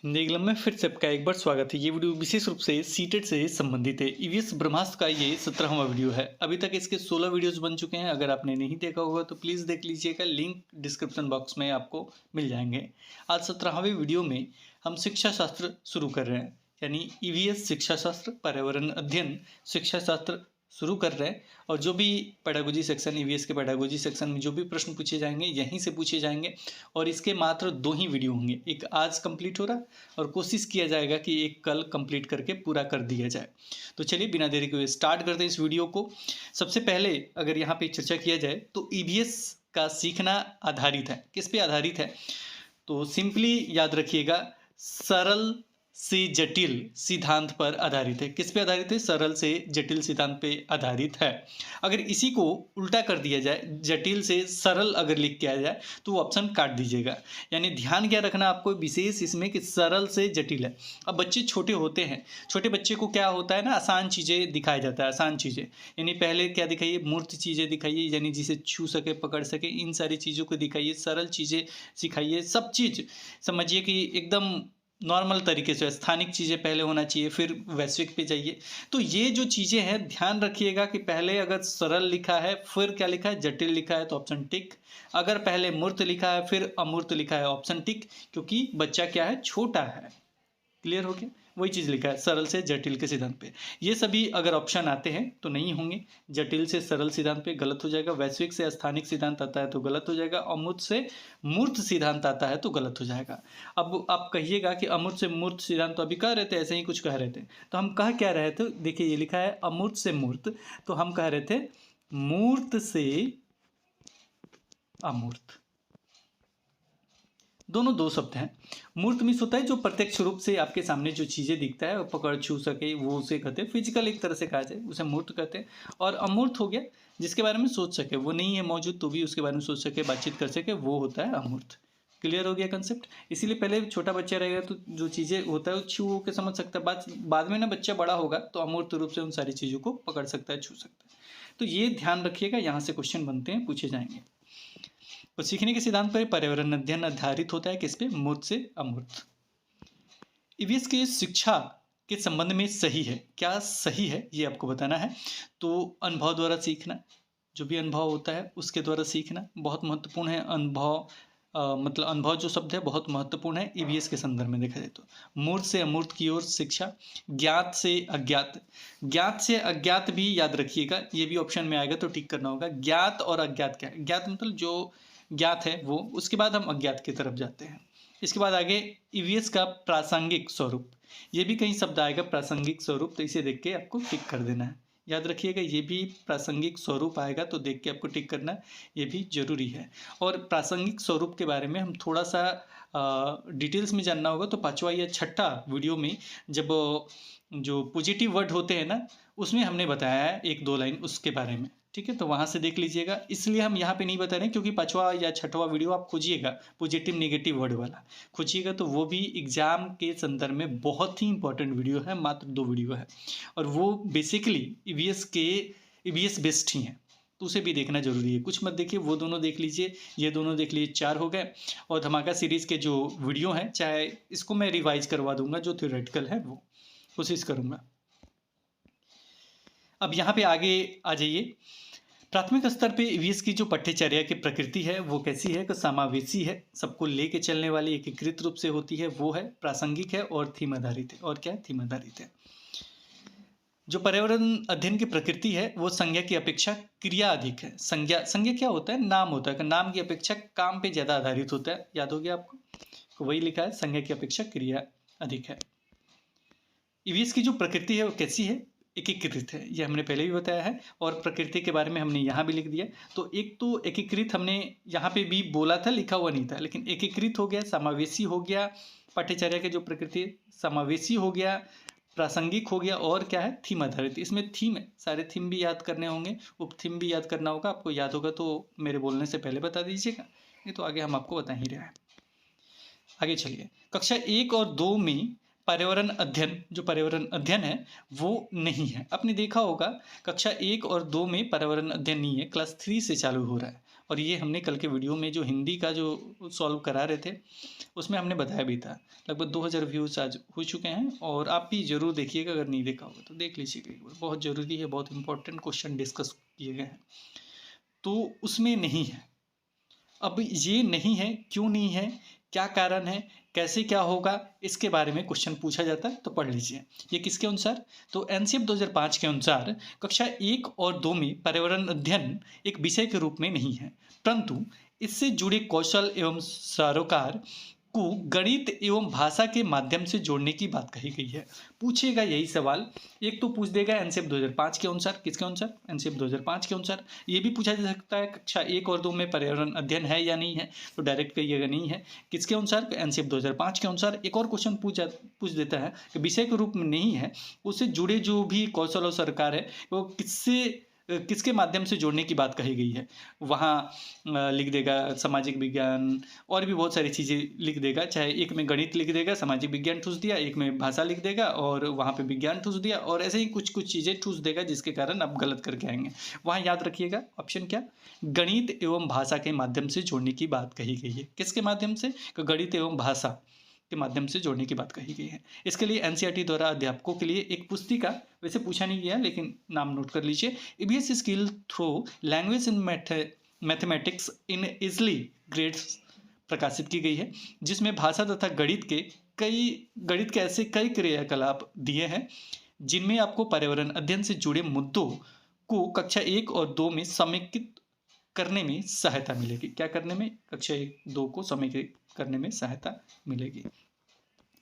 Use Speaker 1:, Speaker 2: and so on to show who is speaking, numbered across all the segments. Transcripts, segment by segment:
Speaker 1: Hindi glum में फिर से आपका एक बार स्वागत है। ये वीडियो विशेष रूप से सीटेट से संबंधित है। ईवीएस ब्रह्मास्त्र का ये 17वां वीडियो है। अभी तक इसके 16 वीडियोस बन चुके हैं। अगर आपने नहीं देखा होगा तो प्लीज़ देख लीजिएगा, लिंक डिस्क्रिप्शन बॉक्स में आपको मिल जाएंगे। आज 17वें वीडियो में हम शिक्षा शास्त्र शुरू कर रहे हैं, यानी ईवीएस शिक्षा शास्त्र पर्यावरण अध्ययन शिक्षा शास्त्र शुरू कर रहे हैं। और जो भी पेडागोजी सेक्शन, ईवीएस के पेडागोजी सेक्शन में जो भी प्रश्न पूछे जाएंगे यहीं से पूछे जाएंगे। और इसके मात्र 2 ही वीडियो होंगे, एक आज कंप्लीट हो रहा है और कोशिश किया जाएगा कि एक कल कंप्लीट करके पूरा कर दिया जाए। तो चलिए बिना देरी के स्टार्ट करते हैं इस वीडियो को। सबसे पहले अगर यहाँ पे चर्चा किया जाए तो ईवीएस का सीखना आधारित है, किस पे आधारित है? तो सिंपली याद रखिएगा, सरल से जटिल सिद्धांत पर आधारित है। किस पे आधारित है? सरल से जटिल सिद्धांत पे आधारित है। अगर इसी को उल्टा कर दिया जाए, जटिल से सरल अगर लिख के आ जाए तो वो ऑप्शन काट दीजिएगा। यानी ध्यान क्या रखना आपको विशेष इसमें कि सरल से जटिल है। अब बच्चे छोटे होते हैं, छोटे बच्चे को क्या होता है ना, आसान चीज़ें दिखाया जाता है, आसान चीज़ें। यानी पहले क्या दिखाइए? मूर्त चीज़ें दिखाइए, यानी जिसे छू सके पकड़ सके, इन सारी चीज़ों को दिखाइए। सरल चीज़ें सिखाइए, सब चीज़ समझिए कि एकदम नॉर्मल तरीके से। स्थानिक चीज़ें पहले होना चाहिए, फिर वैश्विक पे जाइए। तो ये जो चीज़ें हैं ध्यान रखिएगा कि पहले अगर सरल लिखा है फिर क्या लिखा है? जटिल लिखा है तो ऑप्शन टिक। अगर पहले मूर्त लिखा है फिर अमूर्त लिखा है ऑप्शन टिक, क्योंकि बच्चा क्या है? छोटा है। क्लियर हो गया? वही चीज़ लिखा है सरल से जटिल के सिद्धांत पे। ये सभी अगर ऑप्शन आते हैं तो नहीं होंगे। जटिल से सरल सिद्धांत पे गलत हो जाएगा, वैश्विक से स्थानिक सिद्धांत आता है तो गलत हो जाएगा, अमूर्त से मूर्त सिद्धांत आता है तो गलत हो जाएगा। अब आप कहिएगा कि अमूर्त से मूर्त सिद्धांत तो अभी कह रहे थे, ऐसे ही कुछ कह रहे थे। तो हम कह क्या रहे थे? देखिए ये लिखा है अमूर्त से मूर्त, तो हम कह रहे थे मूर्त से अमूर्त। दोनों दो शब्द हैं। मूर्त मीन्स होता है जो प्रत्यक्ष रूप से आपके सामने जो चीज़ें दिखता है, पकड़ छू सके, वो उसे कहते हैं फिजिकल, एक तरह से कहा जाए उसे मूर्त कहते हैं। और अमूर्त हो गया जिसके बारे में सोच सके, वो नहीं है मौजूद तो भी उसके बारे में सोच सके, बातचीत कर सके, वो होता है अमूर्त। क्लियर हो गया कंसेप्ट? इसीलिए पहले छोटा बच्चा रहेगा तो जो चीज़ें होता है वो छू के समझ सकता है। बाद में ना बच्चा बड़ा होगा तो अमूर्त रूप से उन सारी चीज़ों को पकड़ सकता है, छू सकता है। तो ये ध्यान रखिएगा, यहाँ से क्वेश्चन बनते हैं, पूछे जाएंगे। तो सीखने के सिद्धांत पर पर्यावरण अध्ययन आधारित होता है, किस पे? मूर्त से अमूर्त। ईवीएस की शिक्षा के संबंध में सही है, क्या सही है ये आपको बताना है। तो अनुभव द्वारा सीखना, जो भी अनुभव होता है उसके द्वारा सीखना बहुत महत्वपूर्ण है। अनुभव मतलब अनुभव जो शब्द है बहुत महत्वपूर्ण है ईवीएस के संदर्भ में देखा जाए तो। मूर्त से अमूर्त की ओर शिक्षा, ज्ञात से अज्ञात। ज्ञात से अज्ञात भी याद रखिएगा, ये भी ऑप्शन में आएगा तो टिक करना होगा। ज्ञात और अज्ञात क्या है? ज्ञात मतलब जो ज्ञात है वो, उसके बाद हम अज्ञात की तरफ जाते हैं। इसके बाद आगे ईवीएस का प्रासंगिक स्वरूप, ये भी कहीं शब्द आएगा प्रासंगिक स्वरूप, तो इसे देख के आपको टिक कर देना है। याद रखिएगा ये भी प्रासंगिक स्वरूप आएगा तो देख के आपको टिक करना है, ये भी जरूरी है। और प्रासंगिक स्वरूप के बारे में हम थोड़ा सा डिटेल्स में जानना होगा तो 5वां या 6ठा वीडियो में जब जो पॉजिटिव वर्ड होते हैं ना, उसमें हमने बताया है 1-2 लाइन उसके बारे में, ठीक है? तो वहाँ से देख लीजिएगा। इसलिए हम यहाँ पे नहीं बता रहे हैं क्योंकि 5वां या 6वां वीडियो आप खोजिएगा, पॉजिटिव नेगेटिव वर्ड वाला खोजिएगा, तो वो भी एग्जाम के संदर्भ में बहुत ही इंपॉर्टेंट वीडियो है। मात्र 2 वीडियो है और वो बेसिकली ईवीएस बेस्ड ही हैं, तो उसे भी देखना जरूरी है। कुछ मत देखिए, वो दोनों देख लीजिए, ये दोनों देख लीजिए, 4 हो गए। और धमाका सीरीज़ के जो वीडियो हैं, चाहे इसको मैं रिवाइज करवा दूंगा, जो थ्योरेटिकल है वो कोशिश करूंगा। अब यहाँ पे आगे आ जाइए। प्राथमिक स्तर पे ईवीएस की जो पठ्यचर्या की प्रकृति है वो कैसी है? कि समावेशी है, सबको लेके चलने वाली एकीकृत रूप से होती है, वो है। प्रासंगिक है और थीम आधारित है। और क्या है? थीम आधारित है। जो पर्यावरण अध्ययन की प्रकृति है वो संज्ञा की अपेक्षा क्रिया अधिक है। संज्ञा क्या होता है? नाम होता है, कि नाम की अपेक्षा काम पे ज़्यादा आधारित होता है। याद हो गया आपको? तो वही लिखा है, संज्ञा की अपेक्षा क्रिया अधिक है। ईवीएस की जो प्रकृति है वो कैसी है? एकीकृत है, ये हमने पहले भी बताया है और प्रकृति के बारे में हमने यहाँ भी लिख दिया। तो एक तो एकीकृत हमने यहाँ पे भी बोला था, लिखा हुआ नहीं था, लेकिन एकीकृत हो गया, समावेशी हो गया, पठ्यचर्या के जो प्रकृति समावेशी हो गया, प्रासंगिक हो गया, और क्या है? थीम आधारित। इसमें थीम है, सारे थीम भी याद करने होंगे, उप थीम भी याद करना होगा। आपको याद होगा तो मेरे बोलने से पहले बता दीजिएगा, नहीं तो आगे हम आपको बता ही रहे हैं। आगे चलिए, कक्षा 1 और 2 में पर्यावरण अध्ययन, जो पर्यावरण अध्ययन है वो नहीं है। आपने देखा होगा कक्षा 1 और 2 में पर्यावरण अध्ययन नहीं है, क्लास 3 से चालू हो रहा है। और ये हमने कल के वीडियो में जो हिंदी का जो सॉल्व करा रहे थे उसमें हमने बताया भी था। लगभग 2000 व्यूज़ आज हो चुके हैं और आप भी ज़रूर देखिएगा, अगर नहीं देखा होगा तो देख लीजिएगा एक बार, बहुत ज़रूरी है, बहुत इंपॉर्टेंट क्वेश्चन डिस्कस किए गए हैं। तो उसमें नहीं है। अब ये नहीं है, क्यों नहीं है, क्या कारण है, कैसे क्या होगा, इसके बारे में क्वेश्चन पूछा जाता है, तो पढ़ लीजिए। ये किसके अनुसार? तो एनसीएफ 2005 के अनुसार कक्षा 1 और 2 में पर्यावरण अध्ययन एक विषय के रूप में नहीं है, परंतु इससे जुड़े कौशल एवं सरोकार को गणित एवं भाषा के माध्यम से जोड़ने की बात कही गई है। पूछेगा यही सवाल, एक तो पूछ देगा एनसीएफ 2005 के अनुसार, किसके अनुसार? एनसीएफ 2005 के अनुसार। ये भी पूछा जा सकता है कक्षा 1 और 2 में पर्यावरण अध्ययन है या नहीं है, तो डायरेक्ट कहिएगा नहीं है। किसके अनुसार? एनसीएफ 2005 के अनुसार। एक और क्वेश्चन पूछ देता है कि विषय के रूप में नहीं है, उससे जुड़े जो भी कौशल और सरकार है वो किसके माध्यम से जोड़ने की बात कही गई है। वहाँ लिख देगा सामाजिक विज्ञान और भी बहुत सारी चीज़ें लिख देगा, चाहे एक में गणित लिख देगा, सामाजिक विज्ञान ठूस दिया, एक में भाषा लिख देगा और वहाँ पे विज्ञान ठूस दिया, और ऐसे ही कुछ कुछ चीज़ें ठूस देगा जिसके कारण आप गलत करके आएंगे। वहाँ याद रखिएगा ऑप्शन क्या? गणित एवं भाषा के माध्यम से जोड़ने की बात कही गई है। किसके माध्यम से? गणित एवं भाषा के माध्यम से जोड़ने की बात कही गई है। इसके लिए एनसीईआरटी द्वारा अध्यापकों के लिए एक पुस्तिका, वैसे पूछा नहीं गया लेकिन नाम नोट कर लीजिए, EVS skill through language in mathematics in easily grades प्रकाशित की गई है, जिसमें भाषा तथा गणित के ऐसे कई क्रियाकलाप दिए हैं जिनमें आपको पर्यावरण अध्ययन से जुड़े मुद्दों को कक्षा 1 और 2 में समेकित करने में सहायता मिलेगी। क्या करने में? कक्षा 1-2 को समेकित करने में सहायता मिलेगी।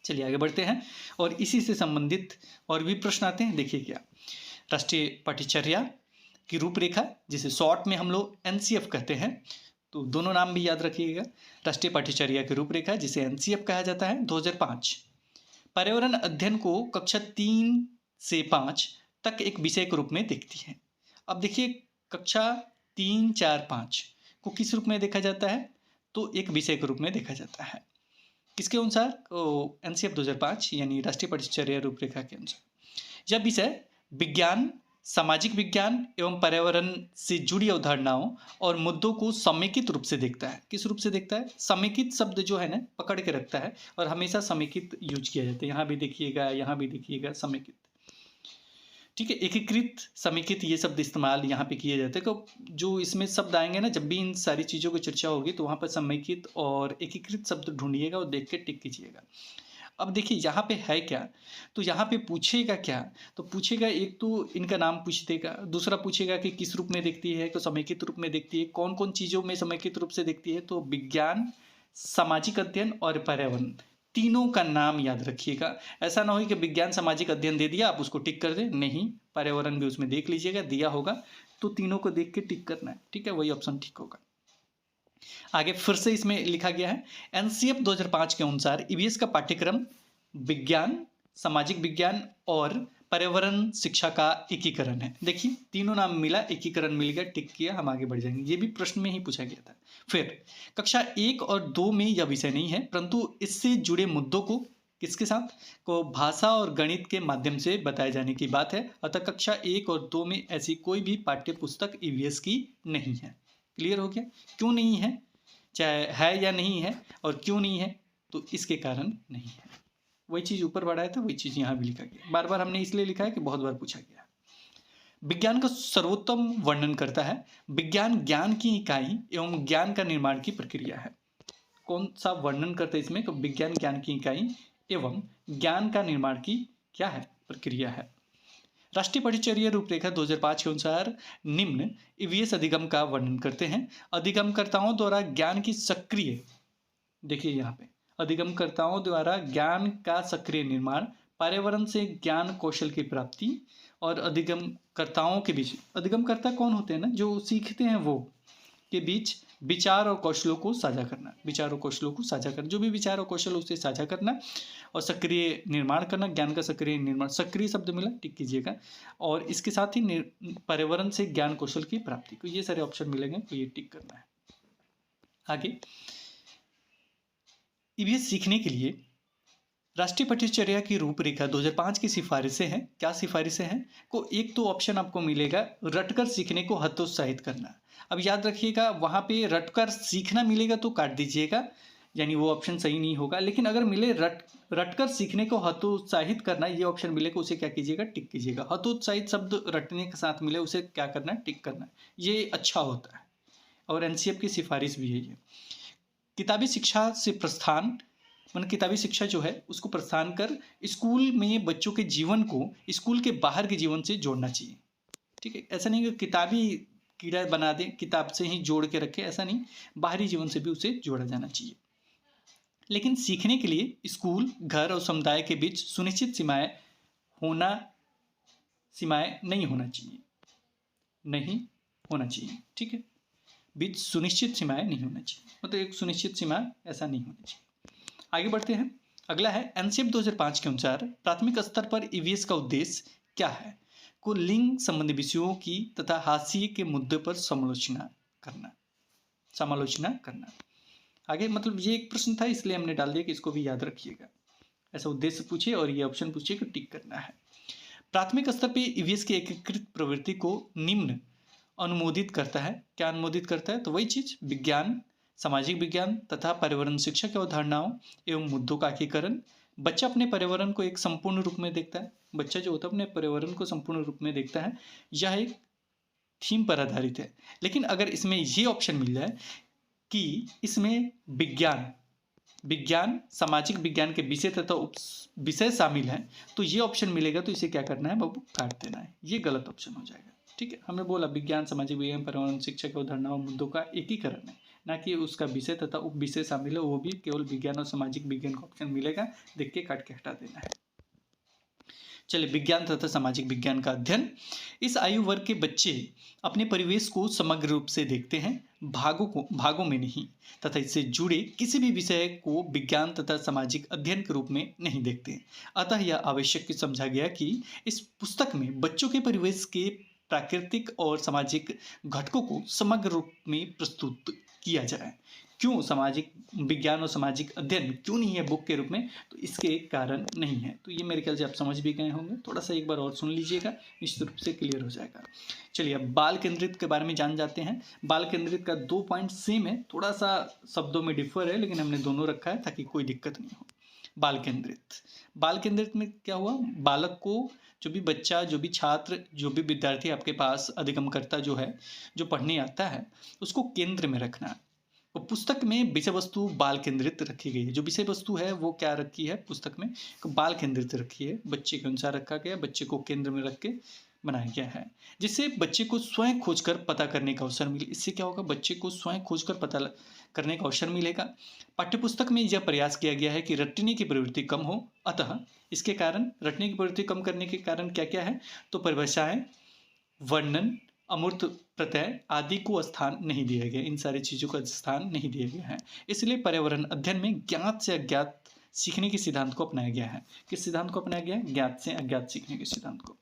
Speaker 1: चलिए आगे बढ़ते हैं और इसी से संबंधित और भी प्रश्न आते हैं। देखिए क्या, राष्ट्रीय पाठ्यचर्या की रूपरेखा, जिसे शॉर्ट में हम लोग एनसीएफ कहते हैं, तो दोनों नाम भी याद रखिएगा। राष्ट्रीय पाठ्यचर्या की रूपरेखा, जिसे एनसीएफ कहा जाता है, 2005 पर्यावरण अध्ययन को कक्षा 3 से 5 तक एक विषय के रूप में देखती है। अब देखिए, कक्षा 3, 4, 5 को किस रूप में देखा जाता है? तो एक विषय के रूप में देखा जाता है। किसके अनुसार? एनसीएफ 2005 यानी राष्ट्रीय पाठ्यचर्या रूपरेखा के अनुसार। यह विषय विज्ञान, सामाजिक विज्ञान एवं पर्यावरण से जुड़ी अवधारणाओं और मुद्दों को समेकित रूप से देखता है। किस रूप से देखता है? समेकित शब्द जो है ना, पकड़ के रखता है और हमेशा समेकित यूज किया जाता है। यहाँ भी देखिएगा, यहाँ भी देखिएगा, समेकित। ठीक है, एकीकृत, समेकित, ये शब्द इस्तेमाल यहाँ पे किए जाते हैं। तो जो इसमें शब्द आएंगे ना, जब भी इन सारी चीज़ों की चर्चा होगी तो वहाँ पर समेकित और एकीकृत शब्द ढूंढिएगा और देख के टिक कीजिएगा। अब देखिए यहाँ पे है क्या, तो यहाँ पे पूछेगा क्या, तो पूछेगा एक तो इनका नाम पूछ देगा, दूसरा पूछेगा कि किस रूप में देखती है, तो समेकित रूप में देखती है। कौन कौन चीज़ों में समेकित रूप से देखती है? तो विज्ञान, सामाजिक अध्ययन और पर्यावरण, तीनों का नाम याद रखिएगा। ऐसा ना हो कि विज्ञान सामाजिक अध्ययन दे दिया आप उसको टिक कर दें, नहीं, पर्यावरण भी उसमें देख लीजिएगा, दिया होगा तो तीनों को देख के टिक करना है। ठीक है, वही ऑप्शन ठीक होगा। आगे फिर से इसमें लिखा गया है, एनसीएफ 2005 के अनुसार ईवीएस का पाठ्यक्रम विज्ञान, सामाजिक विज्ञान और पर्यावरण शिक्षा का एकीकरण है। देखिए तीनों नाम मिला, एकीकरण मिल गया, टिक किया, हम आगे बढ़ जाएंगे। ये भी प्रश्न में ही पूछा गया था। फिर कक्षा 1 और 2 में यह विषय नहीं है, परंतु इससे जुड़े मुद्दों को किसके साथ को भाषा और गणित के माध्यम से बताए जाने की बात है। अतः कक्षा 1 और 2 में ऐसी कोई भी पाठ्य पुस्तक ईवीएस की नहीं है। क्लियर हो गया? क्यों नहीं है, चाहे है या नहीं है, और क्यों नहीं है, तो इसके कारण नहीं है। वही चीज़ ऊपर बढ़ाया था, वही चीज़ यहाँ भी लिखा गया। बार बार हमने इसलिए लिखा है कि बहुत बार पूछा गया। विज्ञान का सर्वोत्तम वर्णन करता है। विज्ञान ज्ञान की इकाई एवं ज्ञान का निर्माण की प्रक्रिया है। कौन सा वर्णन करता है इसमें? तो विज्ञान ज्ञान की इकाई एवं ज्ञान का निर्माण की क्या है? प्रक्रिया है। राष्ट्रीय पाठ्यचर्या रूपरेखा 2005 के अनुसार निम्न ईवीएस अधिगम का वर्णन करते हैं। अधिगमकर्ताओं द्वारा ज्ञान की सक्रिय, देखिए यहाँ पे, अधिगमकर्ताओं द्वारा ज्ञान का सक्रिय निर्माण, पर्यावरण से ज्ञान कौशल की प्राप्ति और अधिगमकर्ताओं के बीच, अधिगमकर्ता कौन होते हैं ना, जो सीखते हैं, वो के बीच विचार और कौशलों को साझा करना, विचार और कौशलों को साझा करना, जो भी विचार और कौशल उसे साझा करना और सक्रिय निर्माण करना, ज्ञान का सक्रिय निर्माण, सक्रिय शब्द मिला, टिक कीजिएगा। और इसके साथ ही पर्यावरण से ज्ञान कौशल की प्राप्ति, तो ये सारे ऑप्शन मिलेंगे, तो ये टिक करना है। आगे, ईवीएस सीखने के लिए राष्ट्रीय पाठ्यचर्या की रूपरेखा 2005 की सिफारिशें हैं। क्या सिफारिशें हैं? को एक तो ऑप्शन आपको मिलेगा, रटकर सीखने को हतोत्साहित करना। अब याद रखिएगा, वहाँ पे रटकर सीखना मिलेगा तो काट दीजिएगा, यानी वो ऑप्शन सही नहीं होगा। लेकिन अगर मिले रटकर सीखने को हतोत्साहित करना, ये ऑप्शन मिले को उसे क्या कीजिएगा, टिक कीजिएगा। हतोत्साहित शब्द रटने के साथ मिले उसे क्या करना है, टिक करना है। ये अच्छा होता है और एनसीएफ की सिफारिश भी है ये। किताबी शिक्षा से प्रस्थान, मतलब किताबी शिक्षा जो है उसको प्रस्थान कर स्कूल में बच्चों के जीवन को स्कूल के बाहर के जीवन से जोड़ना चाहिए। ठीक है, ऐसा नहीं कि किताबी कीड़ा बना दें, किताब से ही जोड़ के रखें, ऐसा नहीं, बाहरी जीवन से भी उसे जोड़ा जाना चाहिए। लेकिन सीखने के लिए स्कूल, घर और समुदाय के बीच सुनिश्चित सीमाएं नहीं होना चाहिए, नहीं होना चाहिए। ठीक है, बीच सुनिश्चित सीमाएं नहीं होना चाहिए, मतलब एक सुनिश्चित सीमा ऐसा नहीं होना चाहिए। आगे बढ़ते हैं। अगला है एनसीएफ 2005 के अनुसार प्राथमिक स्तर पर ईवीएस का उद्देश्य क्या है? को लिंग संबंधी विषयों की तथा हाशिए के मुद्दे पर समालोचना करना। आगे मतलब ये एक प्रश्न था इसलिए हमने डाल दिया कि इसको भी याद रखिएगा। ऐसा उद्देश्य पूछे और ये ऑप्शन पूछे कि टिक करना है। प्राथमिक स्तर पर ईवीएस की एकीकृत प्रवृत्ति को निम्न अनुमोदित करता है। क्या अनुमोदित करता है? तो वही चीज, विज्ञान, सामाजिक विज्ञान तथा पर्यावरण शिक्षा की अवधारणाओं एवं मुद्दों का एकीकरण। बच्चा अपने पर्यावरण को एक संपूर्ण रूप में देखता है। बच्चा जो होता है अपने पर्यावरण को संपूर्ण रूप में देखता है। यह एक थीम पर आधारित है। लेकिन अगर इसमें ये ऑप्शन मिल जाए कि इसमें विज्ञान, सामाजिक विज्ञान के विषय तथा विषय शामिल हैं, तो ये ऑप्शन मिलेगा तो इसे क्या करना है बाबू, काट देना है। ये गलत ऑप्शन हो जाएगा। ठीक है, हमने बोला विज्ञान, सामाजिक विज्ञान, पर्यावरण शिक्षा की अवधारणाओं मुद्दों का एकीकरण है, ना कि उसका विषय तथा उप विषय शामिल है, वो भी केवल विज्ञान और सामाजिक विज्ञान का ऑप्शन मिलेगा। देख के काट के हटा देना है। चलिए, विज्ञान तथा सामाजिक विज्ञान का अध्ययन। इस आयु वर्ग के बच्चे अपने परिवेश को समग्र रूप से देखते हैं, भागों में नहीं, तथा इससे जुड़े किसी भी विषय को विज्ञान तथा सामाजिक अध्ययन के रूप में नहीं देखते। अतः यह आवश्यक समझा गया कि इस पुस्तक में बच्चों के परिवेश के प्राकृतिक और सामाजिक घटकों को समग्र रूप में प्रस्तुत किया जाए। क्यों सामाजिक विज्ञान और सामाजिक अध्ययन क्यों नहीं है बुक के रूप में? तो इसके एक कारण नहीं है। तो ये मेरे ख्याल से आप समझ भी गए होंगे। थोड़ा सा एक बार और सुन लीजिएगा, निश्चित रूप से क्लियर हो जाएगा। चलिए, अब बाल केंद्रित के बारे में जान जाते हैं। बाल केंद्रित का 2 पॉइंट सेम है, थोड़ा सा शब्दों में डिफर है, लेकिन हमने दोनों रखा है ताकि कोई दिक्कत नहीं हो। बाल केंद्रित में क्या हुआ, बालक को, जो भी बच्चा, जो भी छात्र, जो भी विद्यार्थी आपके पास अधिगमकर्ता जो है, जो पढ़ने आता है, उसको केंद्र में रखना। तो पुस्तक में विषय वस्तु बाल केंद्रित रखी गई है। जो विषय वस्तु है वो क्या रखी है पुस्तक में, बाल केंद्रित रखी है, बच्चे के अनुसार रखा गया, बच्चे को केंद्र में रख के बनाया गया है, जिससे बच्चे को स्वयं खोजकर पता करने का अवसर मिले। इससे क्या होगा, बच्चे को स्वयं खोजकर पता करने का अवसर मिलेगा। पाठ्यपुस्तक में यह प्रयास किया गया है कि रटने की प्रवृत्ति कम हो। अतः इसके कारण, रटने की प्रवृत्ति कम करने के कारण क्या क्या है, तो परिभाषाएं, वर्णन, अमूर्त प्रत्यय आदि को स्थान नहीं दिया गया। इन सारी चीज़ों का स्थान नहीं दिया गया है। इसलिए पर्यावरण अध्ययन में ज्ञात से अज्ञात सीखने के सिद्धांत को अपनाया गया है। किस सिद्धांत को अपनाया गया है? ज्ञात से अज्ञात सीखने के सिद्धांत को।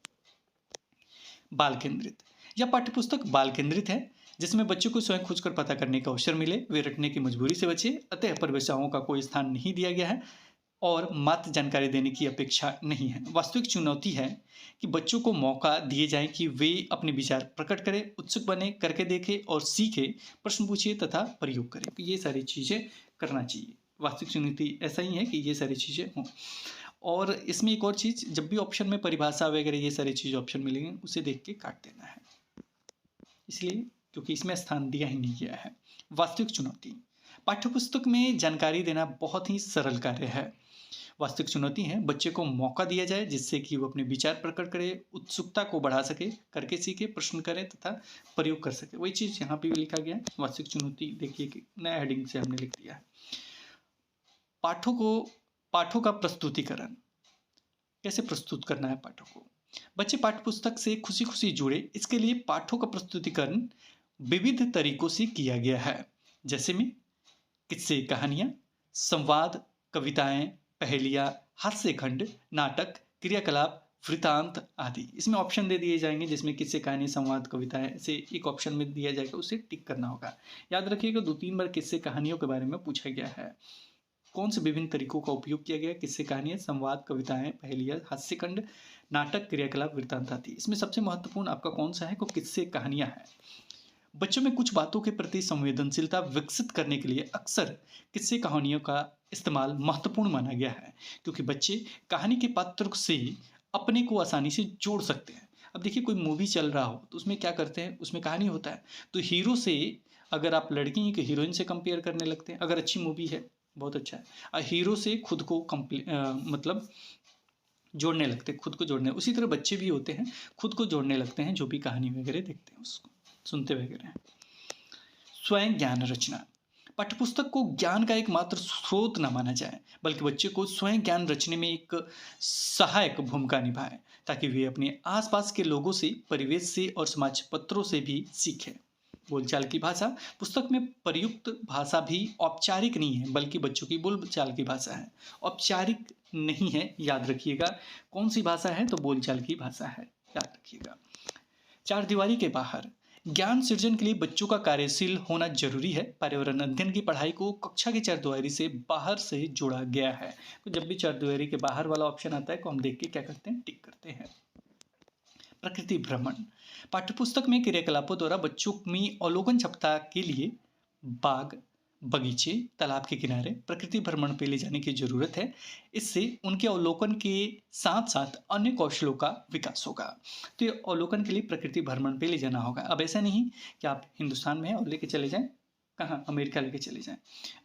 Speaker 1: बाल केंद्रित, यह पाठ्यपुस्तक बाल केंद्रित है, जिसमें बच्चों को स्वयं खोजकर पता करने का अवसर मिले, वे रटने की मजबूरी से बचे। अतः परिभाषाओं का कोई स्थान नहीं दिया गया है और मात्र जानकारी देने की अपेक्षा नहीं है। वास्तविक चुनौती है कि बच्चों को मौका दिए जाए कि वे अपने विचार प्रकट करें, उत्सुक बने, करके देखें और सीखें, प्रश्न पूछिए तथा प्रयोग करें। तो ये सारी चीज़ें करना चाहिए। वास्तविक चुनौती ऐसा ही है कि ये सारी चीज़ें हों। और इसमें एक और चीज़, जब भी ऑप्शन में परिभाषा वगैरह ये सारी चीज़ें ऑप्शन मिलेंगे, उसे देख के काट देना है, इसलिए क्योंकि इसमें स्थान दिया ही नहीं गया है। वास्तविक चुनौती, पाठ्यपुस्तक में जानकारी देना बहुत ही सरल कार्य है। वास्तविक चुनौती है बच्चे को मौका दिया जाए जिससे कि वो अपने विचार प्रकट करे, उत्सुकता को बढ़ा सके, करके सीखे, प्रश्न करे तथा प्रयोग कर सके। वही चीज़ यहाँ पे भी लिखा गया है। वास्तविक चुनौती देखिए कि नया हेडिंग से हमने लिख दिया है। पाठों का प्रस्तुतिकरण, कैसे प्रस्तुत करना है पाठों को। बच्चे पाठ्यपुस्तक से खुशी खुशी जुड़े, इसके लिए पाठों का प्रस्तुतिकरण विविध तरीकों से किया गया है, जैसे में किस्से, कहानियाँ, संवाद, कविताएं, पहेलियाँ, हास्य खंड, नाटक, क्रियाकलाप, वृतांत आदि। इसमें ऑप्शन दे दिए जाएंगे जिसमें किस्से, कहानी, संवाद, कविताएं से एक ऑप्शन में दिया जाएगा, उसे टिक करना होगा। याद रखिएगा 2-3 बार किस्से कहानियों के बारे में पूछा गया है। कौन से विभिन्न तरीकों का उपयोग किया गया? किस्से, कहानियाँ, संवाद, कविताएं, पहेलियाँ, हास्य खंड, नाटक, क्रियाकलाप, वृतांत आदि। इसमें सबसे महत्वपूर्ण आपका कौन सा है? को किस्से कहानियाँ है। बच्चों में कुछ बातों के प्रति संवेदनशीलता विकसित करने के लिए अक्सर किस्से कहानियों का इस्तेमाल महत्वपूर्ण माना गया है, क्योंकि बच्चे कहानी के पात्र से अपने को आसानी से जोड़ सकते हैं। अब देखिए, कोई मूवी चल रहा हो तो उसमें क्या करते हैं, उसमें कहानी होता है, तो हीरो से अगर आप लड़की हैं कि हीरोइन से कंपेयर करने लगते हैं, अगर अच्छी मूवी है बहुत अच्छा है, हीरो से खुद को मतलब जोड़ने लगते हैं, खुद को जोड़ने। उसी तरह बच्चे भी होते हैं, खुद को जोड़ने लगते हैं जो भी कहानी वगैरह देखते हैं, उसको सुनते वगैरह हैं। स्वयं ज्ञान रचना। पाठ्यपुस्तक को ज्ञान का एकमात्र स्रोत न माना जाए, बल्कि बच्चे को स्वयं ज्ञान रचने में एक सहायक भूमिका निभाएं, ताकि वे अपने आसपास के लोगों से, परिवेश से और समाज पत्रों से भी सीखें। बोलचाल की भाषा। पुस्तक में प्रयुक्त भाषा भी औपचारिक नहीं है, बल्कि बच्चों की बोलचाल की भाषा है, औपचारिक नहीं है, याद रखिएगा। कौन सी भाषा है, तो बोलचाल की भाषा है, याद रखिएगा। चार दीवारी के बाहर। ज्ञान सृजन के लिए बच्चों का कार्यशील होना जरूरी है। पर्यावरण अध्ययन की पढ़ाई को कक्षा की चार दीवारी से बाहर से जोड़ा गया है। तो जब भी चार दीवारी के बाहर वाला ऑप्शन आता है, तो हम देख के क्या करते हैं, टिक करते हैं। प्रकृति भ्रमण। पाठ्यपुस्तक में क्रियाकलापों द्वारा बच्चों में अवलोकन क्षमता के लिए बाग, बगीचे, तालाब के किनारे प्रकृति भ्रमण पे ले जाने की जरूरत है। इससे उनके अवलोकन के साथ साथ अन्य कौशलों का विकास होगा। तो ये अवलोकन के लिए प्रकृति भ्रमण पे ले जाना होगा। अब ऐसा नहीं कि आप हिंदुस्तान में हैं और लेके चले जाएं, कहाँ, अमेरिका लेके चले जाएं,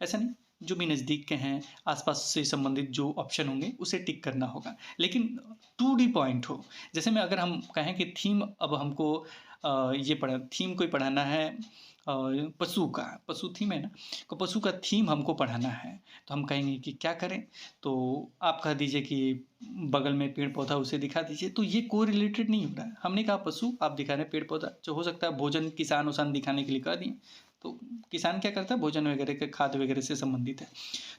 Speaker 1: ऐसा नहीं। जो भी नज़दीक के हैं, आसपास से संबंधित जो ऑप्शन होंगे उसे टिक करना होगा, लेकिन 2D पॉइंट हो। जैसे में अगर हम कहें कि थीम, अब हमको ये पढ़ा, थीम कोई पढ़ाना है पशु का, पशु थीम है ना, तो पशु का थीम हमको पढ़ाना है, तो हम कहेंगे कि क्या करें, तो आप कह दीजिए कि बगल में पेड़ पौधा उसे दिखा दीजिए। तो ये को रिलेटेड नहीं हो रहा है। हमने कहा पशु, आप दिखा रहे हैं पेड़ पौधा, जो हो सकता है भोजन, किसान उसान दिखाने के लिए कह दिए, तो किसान क्या करता है, भोजन वगैरह के, खाद वगैरह से संबंधित है।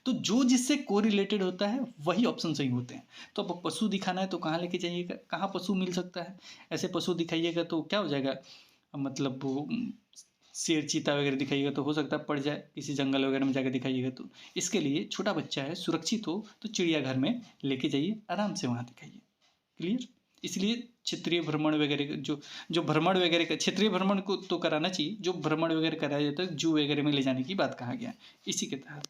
Speaker 1: तो जो जिससे को रिलेटेड होता है वही ऑप्शन सही होते हैं। तो अब पशु दिखाना है तो कहाँ लेके जाइएगा, कहाँ पशु मिल सकता है। ऐसे पशु दिखाइएगा तो क्या हो जाएगा, मतलब वो शेर चीता वगैरह दिखाइएगा तो हो सकता है पड़ जाए, किसी जंगल वगैरह में जाकर दिखाइएगा तो। इसके लिए छोटा बच्चा है, सुरक्षित हो, तो चिड़ियाघर में लेके जाइए, आराम से वहाँ दिखाइए। क्लियर। इसलिए क्षेत्रीय भ्रमण वगैरह, जो भ्रमण वगैरह का, क्षेत्रीय भ्रमण को तो कराना चाहिए, जो भ्रमण वगैरह कराया जाता है जू वगैरह में ले जाने की बात कहा गया, इसी के तहत।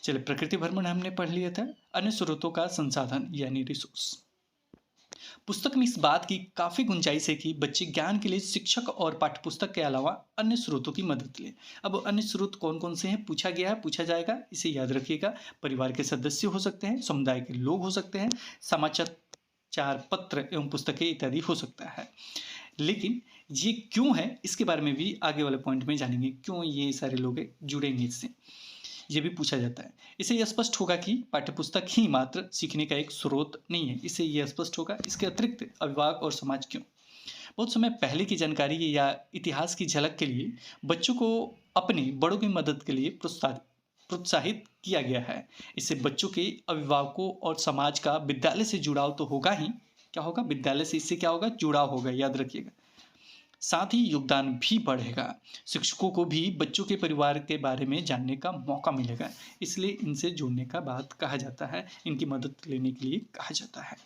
Speaker 1: चलिए, प्रकृति भ्रमण हमने पढ़ लिया था। अन्य स्रोतों का संसाधन यानी रिसोर्स। पुस्तक में इस बात की काफी गुंजाइश है कि बच्चे ज्ञान के लिए शिक्षक और पाठ्यपुस्तक के अलावा अन्य स्रोतों की मदद लें। अब अन्य स्रोत कौन कौन से हैं पूछा गया है, पूछा जाएगा, इसे याद रखिएगा। परिवार के सदस्य हो सकते हैं, समुदाय के लोग हो सकते हैं, समाचार पत्र एवं पुस्तकें इत्यादि हो सकता है। लेकिन ये क्यों है, इसके बारे में भी आगे वाले पॉइंट में जानेंगे, क्यों ये सारे लोग जुड़ेंगे इससे, ये भी पूछा जाता है। इससे यह स्पष्ट होगा कि पाठ्यपुस्तक ही मात्र सीखने का एक स्रोत नहीं है। इससे यह स्पष्ट होगा, इसके अतिरिक्त अभिभावक और समाज क्यों। बहुत समय पहले की जानकारी या इतिहास की झलक के लिए बच्चों को अपने बड़ों की मदद के लिए प्रोत्साहित किया गया है। इससे बच्चों के अभिभावकों और समाज का विद्यालय से जुड़ाव तो होगा ही, क्या होगा, विद्यालय से इससे क्या होगा, जुड़ाव होगा, याद रखिएगा। साथ ही योगदान भी बढ़ेगा। शिक्षकों को भी बच्चों के परिवार के बारे में जानने का मौका मिलेगा, इसलिए इनसे जुड़ने का बात कहा जाता है, इनकी मदद लेने के लिए कहा जाता है।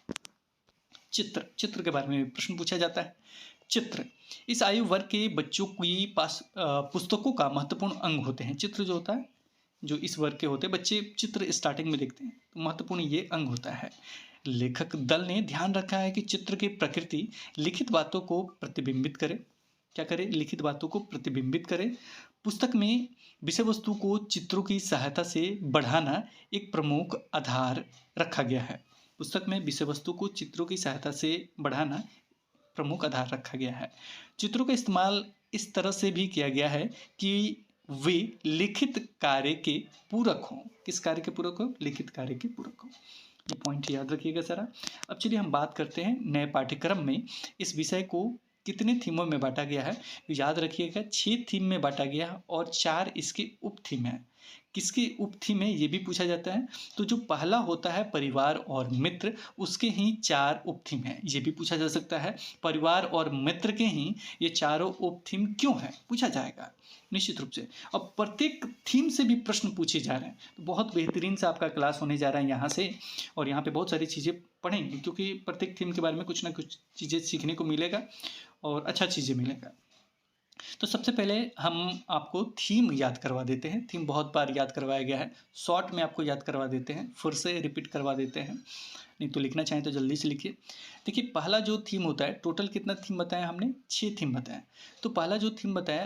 Speaker 1: चित्र के बारे में प्रश्न पूछा जाता है। चित्र इस आयु वर्ग के बच्चों की पास पुस्तकों का महत्वपूर्ण अंग होते हैं। चित्र जो होता है, जो इस वर्ग के होते हैं बच्चे, चित्र स्टार्टिंग में देखते हैं, तो महत्वपूर्ण ये अंग होता है। लेखक दल ने ध्यान रखा है कि चित्र की प्रकृति लिखित बातों को प्रतिबिंबित करे, क्या करे, लिखित बातों को प्रतिबिंबित करे। पुस्तक में विषय वस्तु को चित्रों की सहायता से बढ़ाना एक प्रमुख आधार रखा गया है। पुस्तक में विषय वस्तु को चित्रों की सहायता से बढ़ाना प्रमुख आधार रखा गया है। चित्रों का इस्तेमाल इस तरह से भी किया गया है कि वे लिखित कार्य के पूरक हों। किस कार्य के पूरक हो, लिखित कार्य के पूरक हो। ये पॉइंट याद रखिएगा सारा। अब चलिए हम बात करते हैं नए पाठ्यक्रम में इस विषय को कितने थीमों में बांटा गया है। याद रखिएगा 6 थीम में बांटा गया है और 4 इसके उप थीम है। किसकी उप थीम है ये भी पूछा जाता है। तो जो पहला होता है परिवार और मित्र, उसके ही 4 उप थीम है, ये भी पूछा जा सकता है। परिवार और मित्र के ही ये चारों उप थीम क्यों है, पूछा जाएगा निश्चित रूप से। अब प्रत्येक थीम से भी प्रश्न पूछे जा रहे हैं, तो बहुत बेहतरीन से आपका क्लास होने जा रहा है यहाँ से, और यहाँ पे बहुत सारी चीज़ें पढ़ेंगे, क्योंकि प्रत्येक थीम के बारे में कुछ ना कुछ चीज़ें सीखने को मिलेगा और अच्छा चीज़ें मिलेगा। तो सबसे पहले हम आपको थीम याद करवा देते हैं। थीम बहुत बार याद करवाया गया है, शॉर्ट में आपको याद करवा देते हैं, फिर से रिपीट करवा देते हैं, नहीं तो लिखना चाहें तो जल्दी से लिखिए। देखिए, पहला जो थीम होता है, टोटल कितना थीम बताया हमने? 6 थीम बताया। तो पहला जो थीम बताया,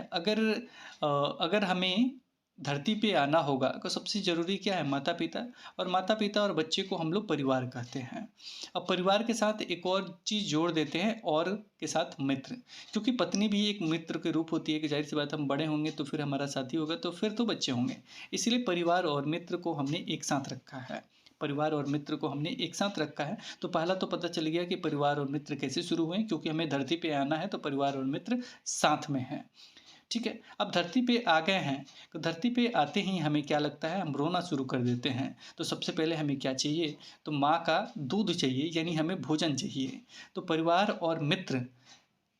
Speaker 1: अगर हमें धरती पे आना होगा तो सबसे ज़रूरी क्या है? माता-पिता। और माता-पिता और बच्चे को हम लोग परिवार कहते हैं। अब परिवार के साथ एक और चीज़ जोड़ देते हैं, और के साथ मित्र। क्योंकि पत्नी भी एक मित्र के रूप होती है कि ज़ाहिर-सी बात है, हम बड़े होंगे तो फिर हमारा साथी होगा, तो फिर तो बच्चे होंगे। इसीलिए परिवार और मित्र को हमने एक साथ रखा है। परिवार और मित्र को हमने एक साथ रखा है। तो पहला तो पता चल गया कि परिवार और मित्र कैसे शुरू हुए, क्योंकि हमें धरती पे आना है तो परिवार और मित्र साथ में हैं। ठीक है, अब धरती पे आ गए हैं, तो धरती पे आते ही हमें क्या लगता है? हम रोना शुरू कर देते हैं। तो सबसे पहले हमें क्या चाहिए? तो माँ का दूध चाहिए, यानी हमें भोजन चाहिए। तो परिवार और मित्र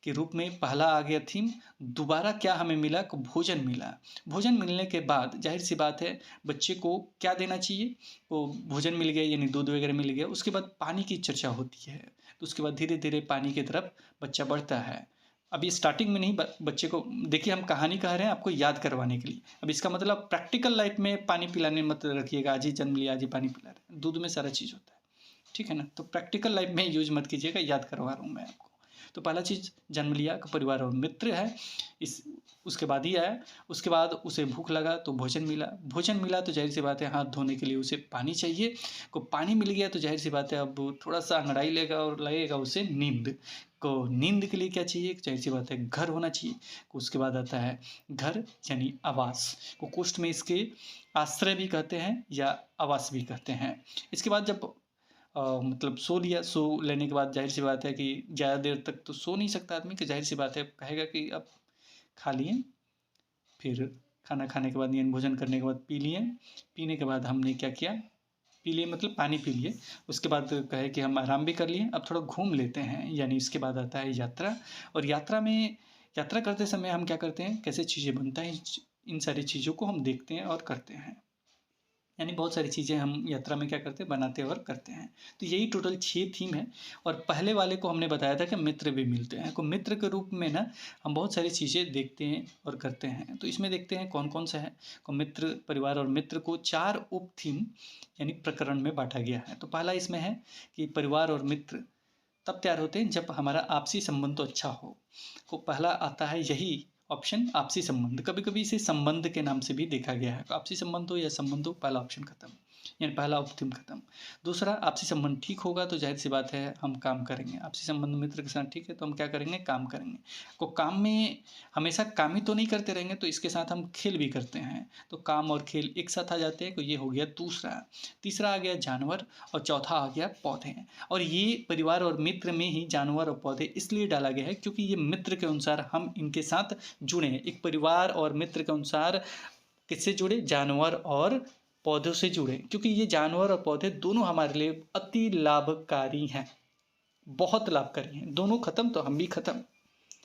Speaker 1: के रूप में पहला आ गया थीम। दोबारा क्या हमें मिला? को भोजन मिला। भोजन मिलने के बाद ज़ाहिर सी बात है, बच्चे को क्या देना चाहिए? वो भोजन मिल गया, यानी दूध वगैरह मिल गया, उसके बाद पानी की चर्चा होती है। तो उसके बाद धीरे धीरे पानी की तरफ बच्चा बढ़ता है। अभी स्टार्टिंग में नहीं, बच्चे को देखिए, हम कहानी कह रहे हैं आपको याद करवाने के लिए। अब इसका मतलब प्रैक्टिकल लाइफ में पानी पिलाने मत रखिएगा, आज ही जन्म लिया आज ही पानी पिला रहे हैं। दूध में सारा चीज़ होता है, ठीक है ना? तो प्रैक्टिकल लाइफ में यूज मत कीजिएगा, याद करवा रहा हूँ मैं आपको। तो पहला चीज़ जन्म लिया, परिवार और मित्र है, इस उसके बाद ही आया। उसके बाद उसे भूख लगा तो भोजन मिला। भोजन मिला तो ज़ाहिर सी बात है, हाथ धोने के लिए उसे पानी चाहिए। को पानी मिल गया तो ज़ाहिर सी बात है, अब थोड़ा सा अंगड़ाई लेगा और लगेगा उसे नींद। को नींद के लिए क्या चाहिए? ज़ाहिर सी बात है, घर होना चाहिए। उसके बाद आता है घर, यानी आवास को कुष्ठ में इसके आश्रय भी कहते हैं या आवास भी कहते हैं। इसके बाद जब मतलब सो लिया, सो लेने के बाद ज़ाहिर-सी बात है कि ज़्यादा देर तक तो सो नहीं सकता आदमी, कि ज़ाहिर-सी बात है कहेगा कि अब खा लिए, फिर खाना खाने के बाद यानी भोजन करने के बाद पी लिए। पीने के बाद हमने क्या किया? पी लिए मतलब पानी पी लिए। उसके बाद कहे कि हम आराम भी कर लिए, अब थोड़ा घूम लेते हैं, यानी इसके बाद आता है यात्रा। और यात्रा करते समय हम क्या करते हैं? कैसे चीज़ें बनता है, इन सारी चीज़ों को हम देखते हैं और करते हैं। यानी बहुत सारी चीज़ें हम यात्रा में क्या करते हैं? बनाते और करते हैं। तो यही टोटल 6 थीम है। और पहले वाले को हमने बताया था कि मित्र भी मिलते हैं। तो मित्र के रूप में ना हम बहुत सारी चीज़ें देखते हैं और करते हैं। तो इसमें देखते हैं कौन-कौन सा है। तो मित्र, परिवार और मित्र को 4 उप थीम यानी प्रकरण में बाँटा गया है। तो पहला इसमें है कि परिवार और मित्र तब तैयार होते हैं जब हमारा आपसी संबंध तो अच्छा हो। तो पहला आता है यही ऑप्शन, आपसी संबंध। कभी-कभी इसे संबंध के नाम से भी देखा गया है। तो आपसी संबंध हो या संबंध हो, पहला ऑप्शन खत्म, यानी पहला उपथीम खत्म। दूसरा, आपसी संबंध ठीक होगा तो ज़ाहिर-सी बात है हम काम करेंगे। आपसी संबंध मित्र के साथ ठीक है तो हम क्या करेंगे? काम करेंगे। तो काम में हमेशा काम ही तो नहीं करते रहेंगे, तो इसके साथ हम खेल भी करते हैं। तो काम और खेल एक साथ आ जाते हैं, तो ये हो गया दूसरा। तीसरा आ गया जानवर, और चौथा आ गया पौधे। और ये परिवार और मित्र में ही जानवर और पौधे इसलिए डाला गया है क्योंकि ये मित्र के अनुसार हम इनके साथ जुड़े हैं। एक परिवार और मित्र के अनुसार किससे जुड़े? जानवर और पौधों से जुड़े, क्योंकि ये जानवर और पौधे दोनों हमारे लिए अति लाभकारी हैं, बहुत लाभकारी हैं। दोनों खत्म तो हम भी खत्म।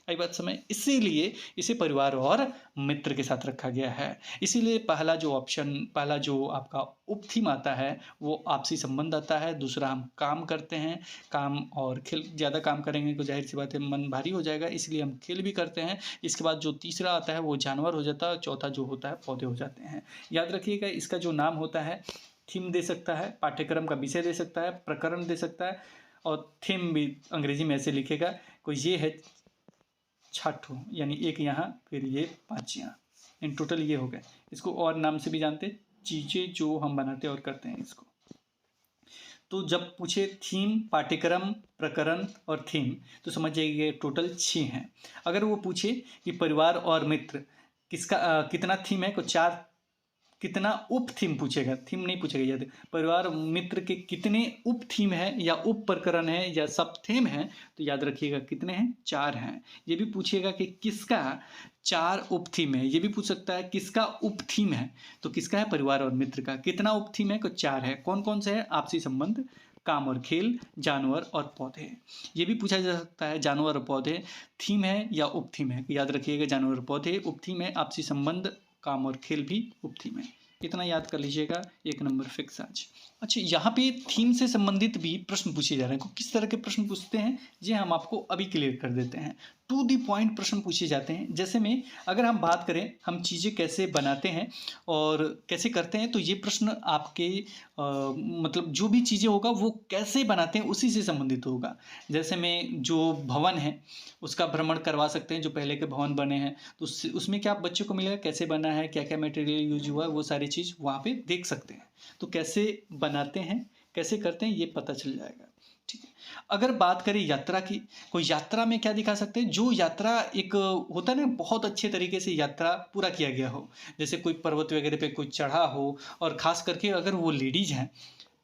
Speaker 1: आई बात समझ? इसीलिए इसे परिवार और मित्र के साथ रखा गया है। इसीलिए पहला जो आपका उपथीम आता है वो आपसी संबंध आता है। दूसरा, हम काम करते हैं, काम और खेल। ज़्यादा काम करेंगे तो ज़ाहिर सी बात है मन भारी हो जाएगा, इसलिए हम खेल भी करते हैं। इसके बाद जो तीसरा आता है वो जानवर हो जाता है, और चौथा जो होता है पौधे हो जाते हैं। याद रखिएगा, इसका जो नाम होता है, थीम दे सकता है, पाठ्यक्रम का विषय दे सकता है, प्रकरण दे सकता है, और थीम भी अंग्रेजी में ऐसे लिखेगा। कोई ये है 6 ठो, यानी एक यहाँ, फिर ये 5 यहाँ, इन टोटल ये हो गए। इसको और नाम से भी जानते हैं, चीज़ें जो हम बनाते और करते हैं इसको। तो जब पूछे थीम, पाठ्यक्रम, प्रकरण और थीम, तो समझ जाइए टोटल 6 हैं। अगर वो पूछे कि परिवार और मित्र कितना थीम है, को 4 कितना उप थीम पूछेगा, थीम नहीं पूछेगा। याद, परिवार मित्र के कितने उप थीम है या उप प्रकरण है या सब थीम है, तो याद रखिएगा कितने हैं? 4 हैं। ये भी पूछेगा कि किसका 4 उप थीम है, ये भी पूछ सकता है किसका उप थीम है। तो किसका है? परिवार और मित्र का। कितना उप थीम है? को 4 है। कौन कौन से है? आपसी संबंध, काम और खेल, जानवर और पौधे। ये भी पूछा जा सकता है जानवर और पौधे थीम है या उप थीम है। याद रखिएगा, जानवर और पौधे उप थीम है, आपसी संबंध, काम और खेल भी उप थीम है। इतना याद कर लीजिएगा, 1 नंबर फिक्स आज। अच्छा, यहाँ पे थीम से संबंधित भी प्रश्न पूछे जा रहे हैं। किस तरह के प्रश्न पूछते हैं, ये हम आपको अभी क्लियर कर देते हैं। टू द पॉइंट प्रश्न पूछे जाते हैं। जैसे में अगर हम बात करें हम चीज़ें कैसे बनाते हैं और कैसे करते हैं, तो ये प्रश्न आपके मतलब जो भी चीज़ें होगा वो कैसे बनाते हैं उसी से संबंधित होगा। जैसे में जो भवन है उसका भ्रमण करवा सकते हैं, जो पहले के भवन बने हैं, तो उसमें क्या बच्चों को मिलेगा, कैसे बना है, क्या क्या मटेरियल यूज हुआ है, वो सारी चीज़ वहाँ पे देख सकते हैं। तो कैसे बनाते हैं, कैसे करते हैं, ये पता चल जाएगा। ठीक है। अगर बात करें यात्रा की, कोई यात्रा में क्या दिखा सकते हैं, जो यात्रा एक होता है ना, बहुत अच्छे तरीके से यात्रा पूरा किया गया हो। जैसे कोई पर्वत वगैरह पे कोई चढ़ा हो, और ख़ास करके अगर वो लेडीज़ हैं,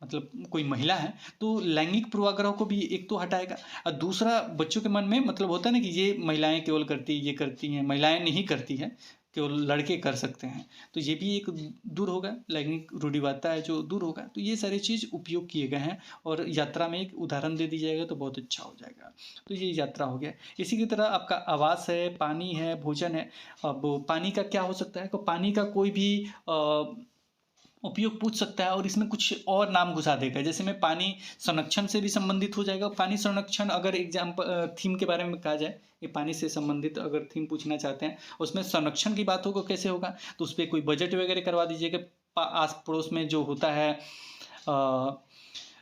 Speaker 1: मतलब कोई महिला है, तो लैंगिक पूर्वाग्रह को भी एक तो हटाएगा, और दूसरा बच्चों के मन में मतलब होता है ना कि ये महिलाएं केवल करती, ये करती हैं, महिलाएं नहीं करती हैं, केवल लड़के कर सकते हैं, तो ये भी एक दूर होगा, लैंगिक रूढ़िवादिता है जो दूर होगा। तो ये सारी चीज़ उपयोग किए गए हैं, और यात्रा में एक उदाहरण दे दी जाएगा तो बहुत अच्छा हो जाएगा। तो ये यात्रा हो गया। इसी की तरह आपका आवास है, पानी है, भोजन है। अब पानी का क्या हो सकता है, तो पानी का कोई भी उपयोग पूछ सकता है, और इसमें कुछ और नाम घुसा देगा। जैसे में पानी संरक्षण से भी संबंधित हो जाएगा। पानी संरक्षण अगर एग्जाम्पल थीम के बारे में कहा जाए, ये पानी से संबंधित अगर थीम पूछना चाहते हैं, उसमें संरक्षण की बात होगा, कैसे होगा, तो उस पर कोई बजट वगैरह करवा दीजिएगा। आस पड़ोस में जो होता है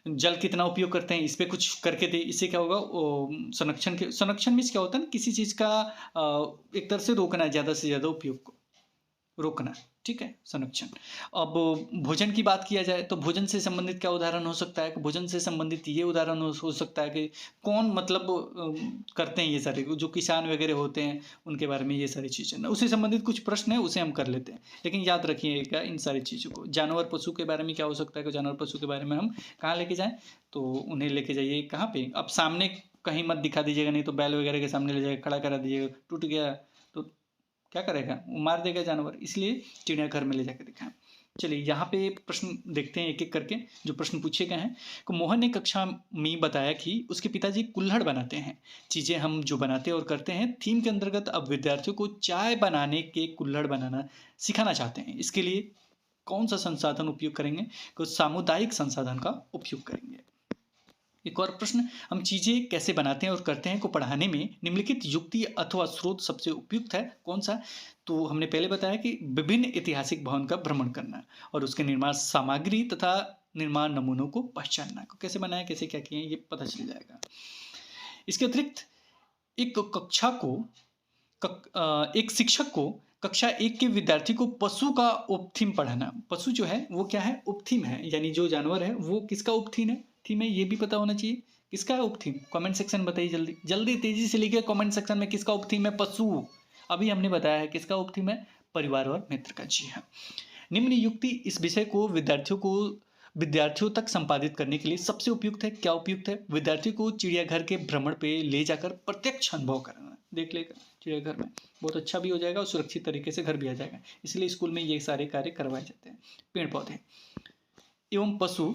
Speaker 1: जल कितना उपयोग करते हैं, इस पर कुछ करके दे। इससे क्या होगा, संरक्षण मीन्स क्या होता है ना, किसी चीज़ का एक तरह से रोकना है, ज़्यादा से ज़्यादा उपयोग को रोकना। ठीक है, संरक्षण। अब भोजन की बात किया जाए, तो भोजन से संबंधित क्या उदाहरण हो सकता है, कि भोजन से संबंधित ये उदाहरण हो सकता है कि कौन मतलब करते हैं ये सारे, जो किसान वगैरह होते हैं उनके बारे में ये सारी चीज़ें ना, उससे संबंधित कुछ प्रश्न है, उसे हम कर लेते हैं। लेकिन याद रखिएगा इन सारी चीज़ों को। जानवर पशु के बारे में क्या हो सकता है, कि जानवर पशु के बारे में हम कहाँ लेके जाएँ, तो उन्हें लेके जाइए कहाँ पे, अब सामने कहीं मत दिखा दीजिएगा, नहीं तो बैल वगैरह के सामने ले जाकर खड़ा करा दीजिएगा, टूट गया तो क्या करेगा, वो मार देगा जानवर, इसलिए चिड़ियाघर में ले जाकर दिखाएं। चलिए यहाँ पे प्रश्न देखते हैं एक एक करके जो प्रश्न पूछे गए हैं। तो मोहन ने कक्षा में बताया कि उसके पिताजी कुल्हड़ बनाते हैं। चीज़ें हम जो बनाते और करते हैं, थीम के अंतर्गत अब विद्यार्थियों को चाय बनाने के कुल्हड़ बनाना सिखाना चाहते हैं। इसके लिए कौन सा संसाधन उपयोग करेंगे, तो सामुदायिक संसाधन का उपयोग करेंगे। एक और प्रश्न, हम चीज़ें कैसे बनाते हैं और करते हैं को पढ़ाने में निम्नलिखित युक्ति अथवा स्रोत सबसे उपयुक्त है, कौन सा। तो हमने पहले बताया कि विभिन्न ऐतिहासिक भवन का भ्रमण करना और उसके निर्माण सामग्री तथा निर्माण नमूनों को पहचानना, कैसे बनाया, कैसे क्या किए, ये पता चल जाएगा। इसके अतिरिक्त एक कक्षा को एक शिक्षक को कक्षा 1 के विद्यार्थी को पशु का उपथीम पढ़ाना। पशु जो है वो क्या है, उपथीम है, यानी जो जानवर है वो किसका उपथीम है, थीम है, ये भी पता होना चाहिए। किसका है उपथीम, कमेंट सेक्शन में बताइए, जल्दी जल्दी तेजी से लिखिए कमेंट सेक्शन में, किसका उपथीम है, पशु। अभी हमने बताया है किसका उपथीम है, परिवार और मित्र का। जी हाँ। निम्न युक्ति इस विषय को विद्यार्थियों तक संपादित करने के लिए सबसे उपयुक्त है। क्या उपयुक्त है, विद्यार्थियों को चिड़ियाघर के भ्रमण पे ले जाकर प्रत्यक्ष अनुभव कराना। देख लेगा चिड़ियाघर में, बहुत अच्छा भी हो जाएगा और सुरक्षित तरीके से घर भी आ जाएगा, इसलिए स्कूल में ये सारे कार्य करवाए जाते हैं। पेड़ पौधे एवं पशु,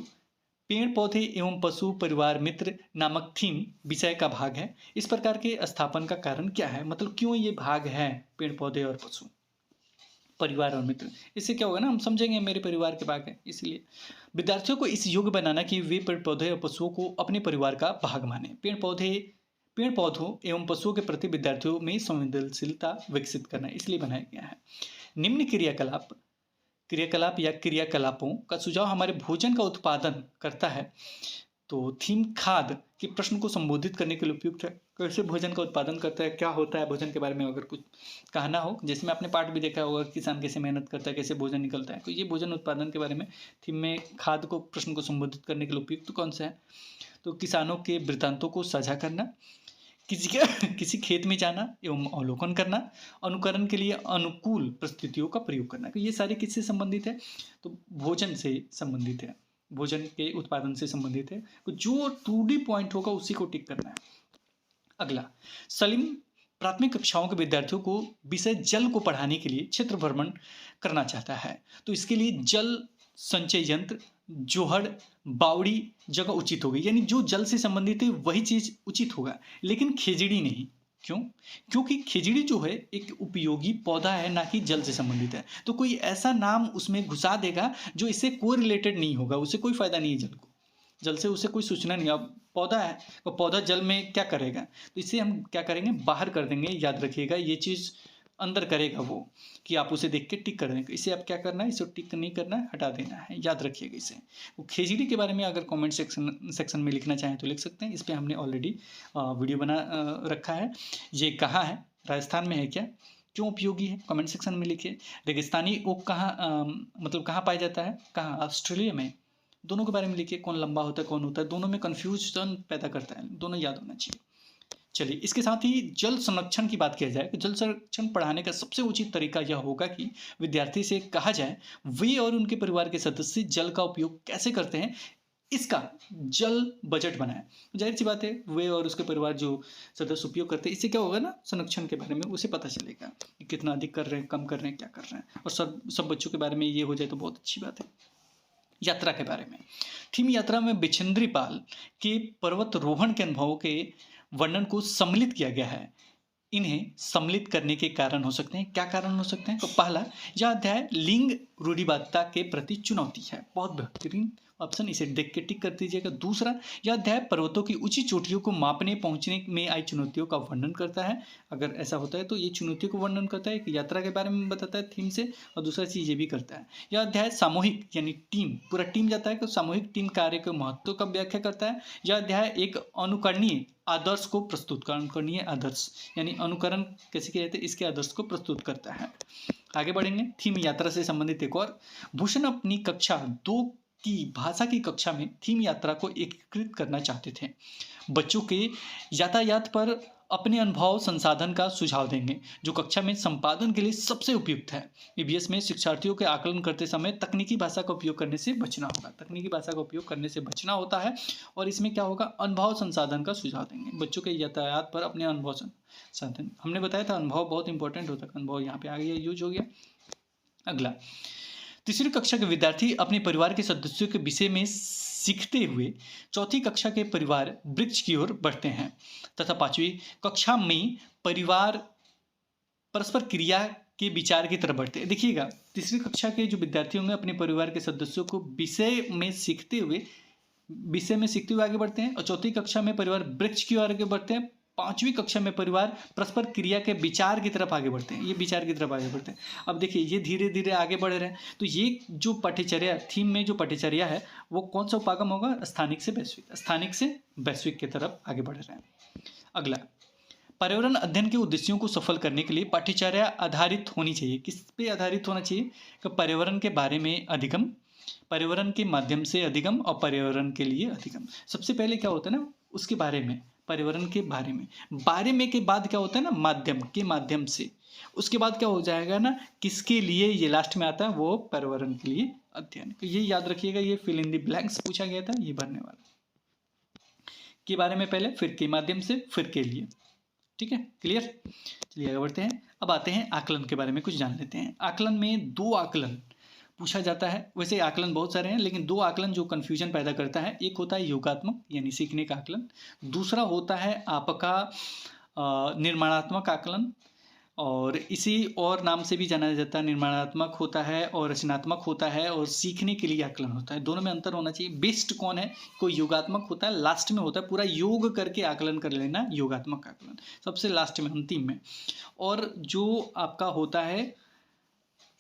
Speaker 1: पेड़ पौधे एवं पशु परिवार मित्र नामक थीम विषय का भाग है। इस प्रकार के स्थापन का कारण क्या है, मतलब क्यों ये भाग है, पेड़ पौधे और पशु, परिवार और मित्र। इससे क्या होगा ना, हम समझेंगे मेरे परिवार के भाग है, इसलिए विद्यार्थियों को इस योग्य बनाना कि वे पेड़ पौधे और पशुओं को अपने परिवार का भाग माने। पेड़ पौधों एवं पशुओं के प्रति विद्यार्थियों में संवेदनशीलता विकसित करना, इसलिए बनाया गया है। निम्न क्रियाकलाप या क्रियाकलापों का सुझाव हमारे भोजन का उत्पादन करता है। तो थीम खाद के प्रश्न को संबोधित करने के लिए उपयुक्त है। कैसे भोजन का उत्पादन करता है, क्या होता है भोजन के बारे में अगर कुछ कहना हो, जिसमें आपने पाठ भी देखा होगा, किसान कैसे मेहनत करता है, कैसे भोजन निकलता है, तो ये भोजन उत्पादन के बारे में थीम में खाद को प्रश्न को संबोधित करने के लिए उपयुक्त कौन सा है। तो किसानों के वृत्तांतों को साझा करना, किसी खेत में जाना एवं अवलोकन करना, अनुकरण के लिए अनुकूल परिस्थितियों का प्रयोग करना। तो ये सारे किससे संबंधित है, तो भोजन से संबंधित है, भोजन के उत्पादन से संबंधित है। तो जो 2D पॉइंट होगा उसी को टिक करना है। अगला, सलीम प्राथमिक कक्षाओं के विद्यार्थियों को विषय जल को पढ़ाने के लिए क्षेत्र भ्रमण करना चाहता है। तो इसके लिए जल संचय यंत्र, जोहड़, बावड़ी जगह उचित होगी, यानी जो जल से संबंधित है वही चीज उचित होगा, लेकिन खेजड़ी नहीं। क्यों? क्योंकि खिचड़ी जो है एक उपयोगी पौधा है, ना कि जल से संबंधित है। तो कोई ऐसा नाम उसमें घुसा देगा जो इससे कोरिलेटेड नहीं होगा, उसे कोई फ़ायदा नहीं है जल को। जल से उसे कोई सूचना नहीं। अब पौधा है, तो पौधा जल में क्या करेगा? तो इसे हम क्या करेंगे, बाहर कर देंगे। याद रखिएगा ये चीज़ अंदर करेगा वो, कि आप उसे देख के टिक कर देंगे। इसे आप क्या करना है, इसे टिक नहीं करना है, हटा देना है। याद रखिएगा इसे। वो खिचड़ी के बारे में अगर कमेंट सेक्शन में लिखना चाहें तो लिख सकते हैं। इस पे हमने ऑलरेडी वीडियो बना रखा है। ये कहाँ है, राजस्थान में है क्या, क्यों उपयोगी है, कमेंट सेक्शन में लिखिए। रेगिस्तानी ओक कहाँ मतलब कहाँ पाया जाता है, कहाँ, ऑस्ट्रेलिया में। दोनों के बारे में लिखिए, कौन लंबा होता है कौन होता है, दोनों में कन्फ्यूजन पैदा करता है, दोनों याद होना चाहिए। चलिए, इसके साथ ही जल संरक्षण की बात किया जाए तो जल संरक्षण पढ़ाने का सबसे उचित तरीका यह होगा कि विद्यार्थी से कहा जाए वे और उनके परिवार के सदस्य जल का उपयोग कैसे करते हैं, इसका जल बजट बनाए। जाहिर सी बात है, वे और उसके परिवार जो सदस्य उपयोग करते हैं, इससे क्या होगा ना, संरक्षण के बारे में उसे पता चलेगा कि कितना अधिक कर रहे हैं, कम कर रहे हैं, क्या कर रहे हैं। और सब बच्चों के बारे में ये हो जाए तो बहुत अच्छी बात है। यात्रा के बारे में, थीम यात्रा में बिचेंद्री पाल के पर्वतारोहण के अनुभवों के वर्णन को सम्मिलित किया गया है। इन्हें सम्मिलित करने के कारण हो सकते हैं, क्या कारण हो सकते हैं? तो पहला, यह अध्याय लिंग रूढ़िवादिता के प्रति चुनौती है। बहुत बेहतरीन ऑप्शन, इसे देख के टिक कर दीजिएगा। दूसरा, यह अध्याय पर्वतों की ऊंची चोटियों को मापने पहुंचने में आई चुनौतियों का वर्णन करता है। अगर ऐसा होता है तो ये चुनौतियों को वर्णन करता है, कि यात्रा के बारे में बताता है थीम से, और दूसरा चीज़ ये भी करता है। यह अध्याय सामूहिक यानी टीम, पूरा टीम जाता है तो सामूहिक टीम कार्य के महत्व का व्याख्या करता है। यह अध्याय एक अनुकरणीय आदर्श को प्रस्तुत कर, अनुकरणीय आदर्श यानी अनुकरण कैसे किया जाता है, इसके आदर्श को प्रस्तुत करता है। आगे बढ़ेंगे, थीम यात्रा से संबंधित एक और। भूषण अपनी कक्षा 2 की भाषा की कक्षा में थीम यात्रा को एकीकृत करना चाहते थे। बच्चों के यातायात पर अपने अनुभव संसाधन का सुझाव देंगे, जो कक्षा में संपादन के लिए सबसे उपयुक्त है। ईवीएस में शिक्षार्थियों के आकलन करते समय तकनीकी भाषा का उपयोग करने से बचना होगा, तकनीकी भाषा का उपयोग करने से बचना होता है। और इसमें क्या होगा, अनुभव संसाधन का सुझाव देंगे, बच्चों के यातायात पर अपने अनुभव संसाधन। हमने बताया था अनुभव बहुत इंपॉर्टेंट होता है, अनुभव यहाँ पे आ गया, यूज हो गया। अगला, तीसरी कक्षा के विद्यार्थी अपने परिवार के सदस्यों के विषय में सीखते हुए चौथी कक्षा के परिवार वृक्ष की ओर बढ़ते हैं, तथा पांचवी कक्षा में परिवार परस्पर क्रिया के विचार की तरफ बढ़ते हैं। देखिएगा, तीसरी कक्षा के जो विद्यार्थी होंगे अपने परिवार के सदस्यों को विषय में सीखते हुए आगे बढ़ते हैं, और चौथी कक्षा में परिवार वृक्ष की ओर आगे बढ़ते हैं। पांचवी कक्षा में परिवार परस्पर क्रिया के विचार की तरफ आगे बढ़ते हैं, ये विचार की तरफ आगे बढ़ते हैं। अब देखिए, ये धीरे धीरे आगे बढ़ रहे हैं, तो ये जो पाठ्यचर्या थीम में जो पाठ्यचर्या है वो कौन सा उपागम होगा, स्थानिक से वैश्विक, स्थानिक से वैश्विक की तरफ आगे बढ़ रहे हैं। अगला, पर्यावरण अध्ययन के उद्देश्यों को सफल करने के लिए पाठ्यचर्या आधारित होनी चाहिए। किस पे आधारित होना चाहिए? कि पर्यावरण के बारे में अधिगम, पर्यावरण के माध्यम से अधिगम, और पर्यावरण के लिए अधिगम। सबसे पहले क्या होता है ना, उसके बारे में, पर्यावरण के बारे में के बाद क्या होता है ना, माध्यम के माध्यम से। उसके बाद क्या हो जाएगा ना, किसके लिए, ये लास्ट में आता है, वो पर्यावरण के लिए अध्ययन। तो ये याद रखिएगा, ये फिल इन द ब्लैंक्स पूछा गया था, ये भरने वाला के बारे में पहले, फिर के माध्यम से, फिर के लिए। ठीक है, क्लियर। चलिए आगे बढ़ते हैं। अब आते हैं आकलन के बारे में कुछ जान लेते हैं। आकलन में 2 आकलन पूछा जाता है। वैसे आकलन बहुत सारे हैं, लेकिन 2 आकलन जो कन्फ्यूजन पैदा करता है, एक होता है योगात्मक यानी सीखने का आकलन, दूसरा होता है आपका निर्माणात्मक आकलन, और इसी और नाम से भी जाना जाता है। निर्माणात्मक होता है और रचनात्मक होता है, और सीखने के लिए आकलन होता है। दोनों में अंतर होना चाहिए। बेस्ट कौन है? कोई योगात्मक होता है, लास्ट में होता है, पूरा योग करके आकलन कर लेना, योगात्मक आकलन सबसे लास्ट में, अंतिम में। और जो आपका होता है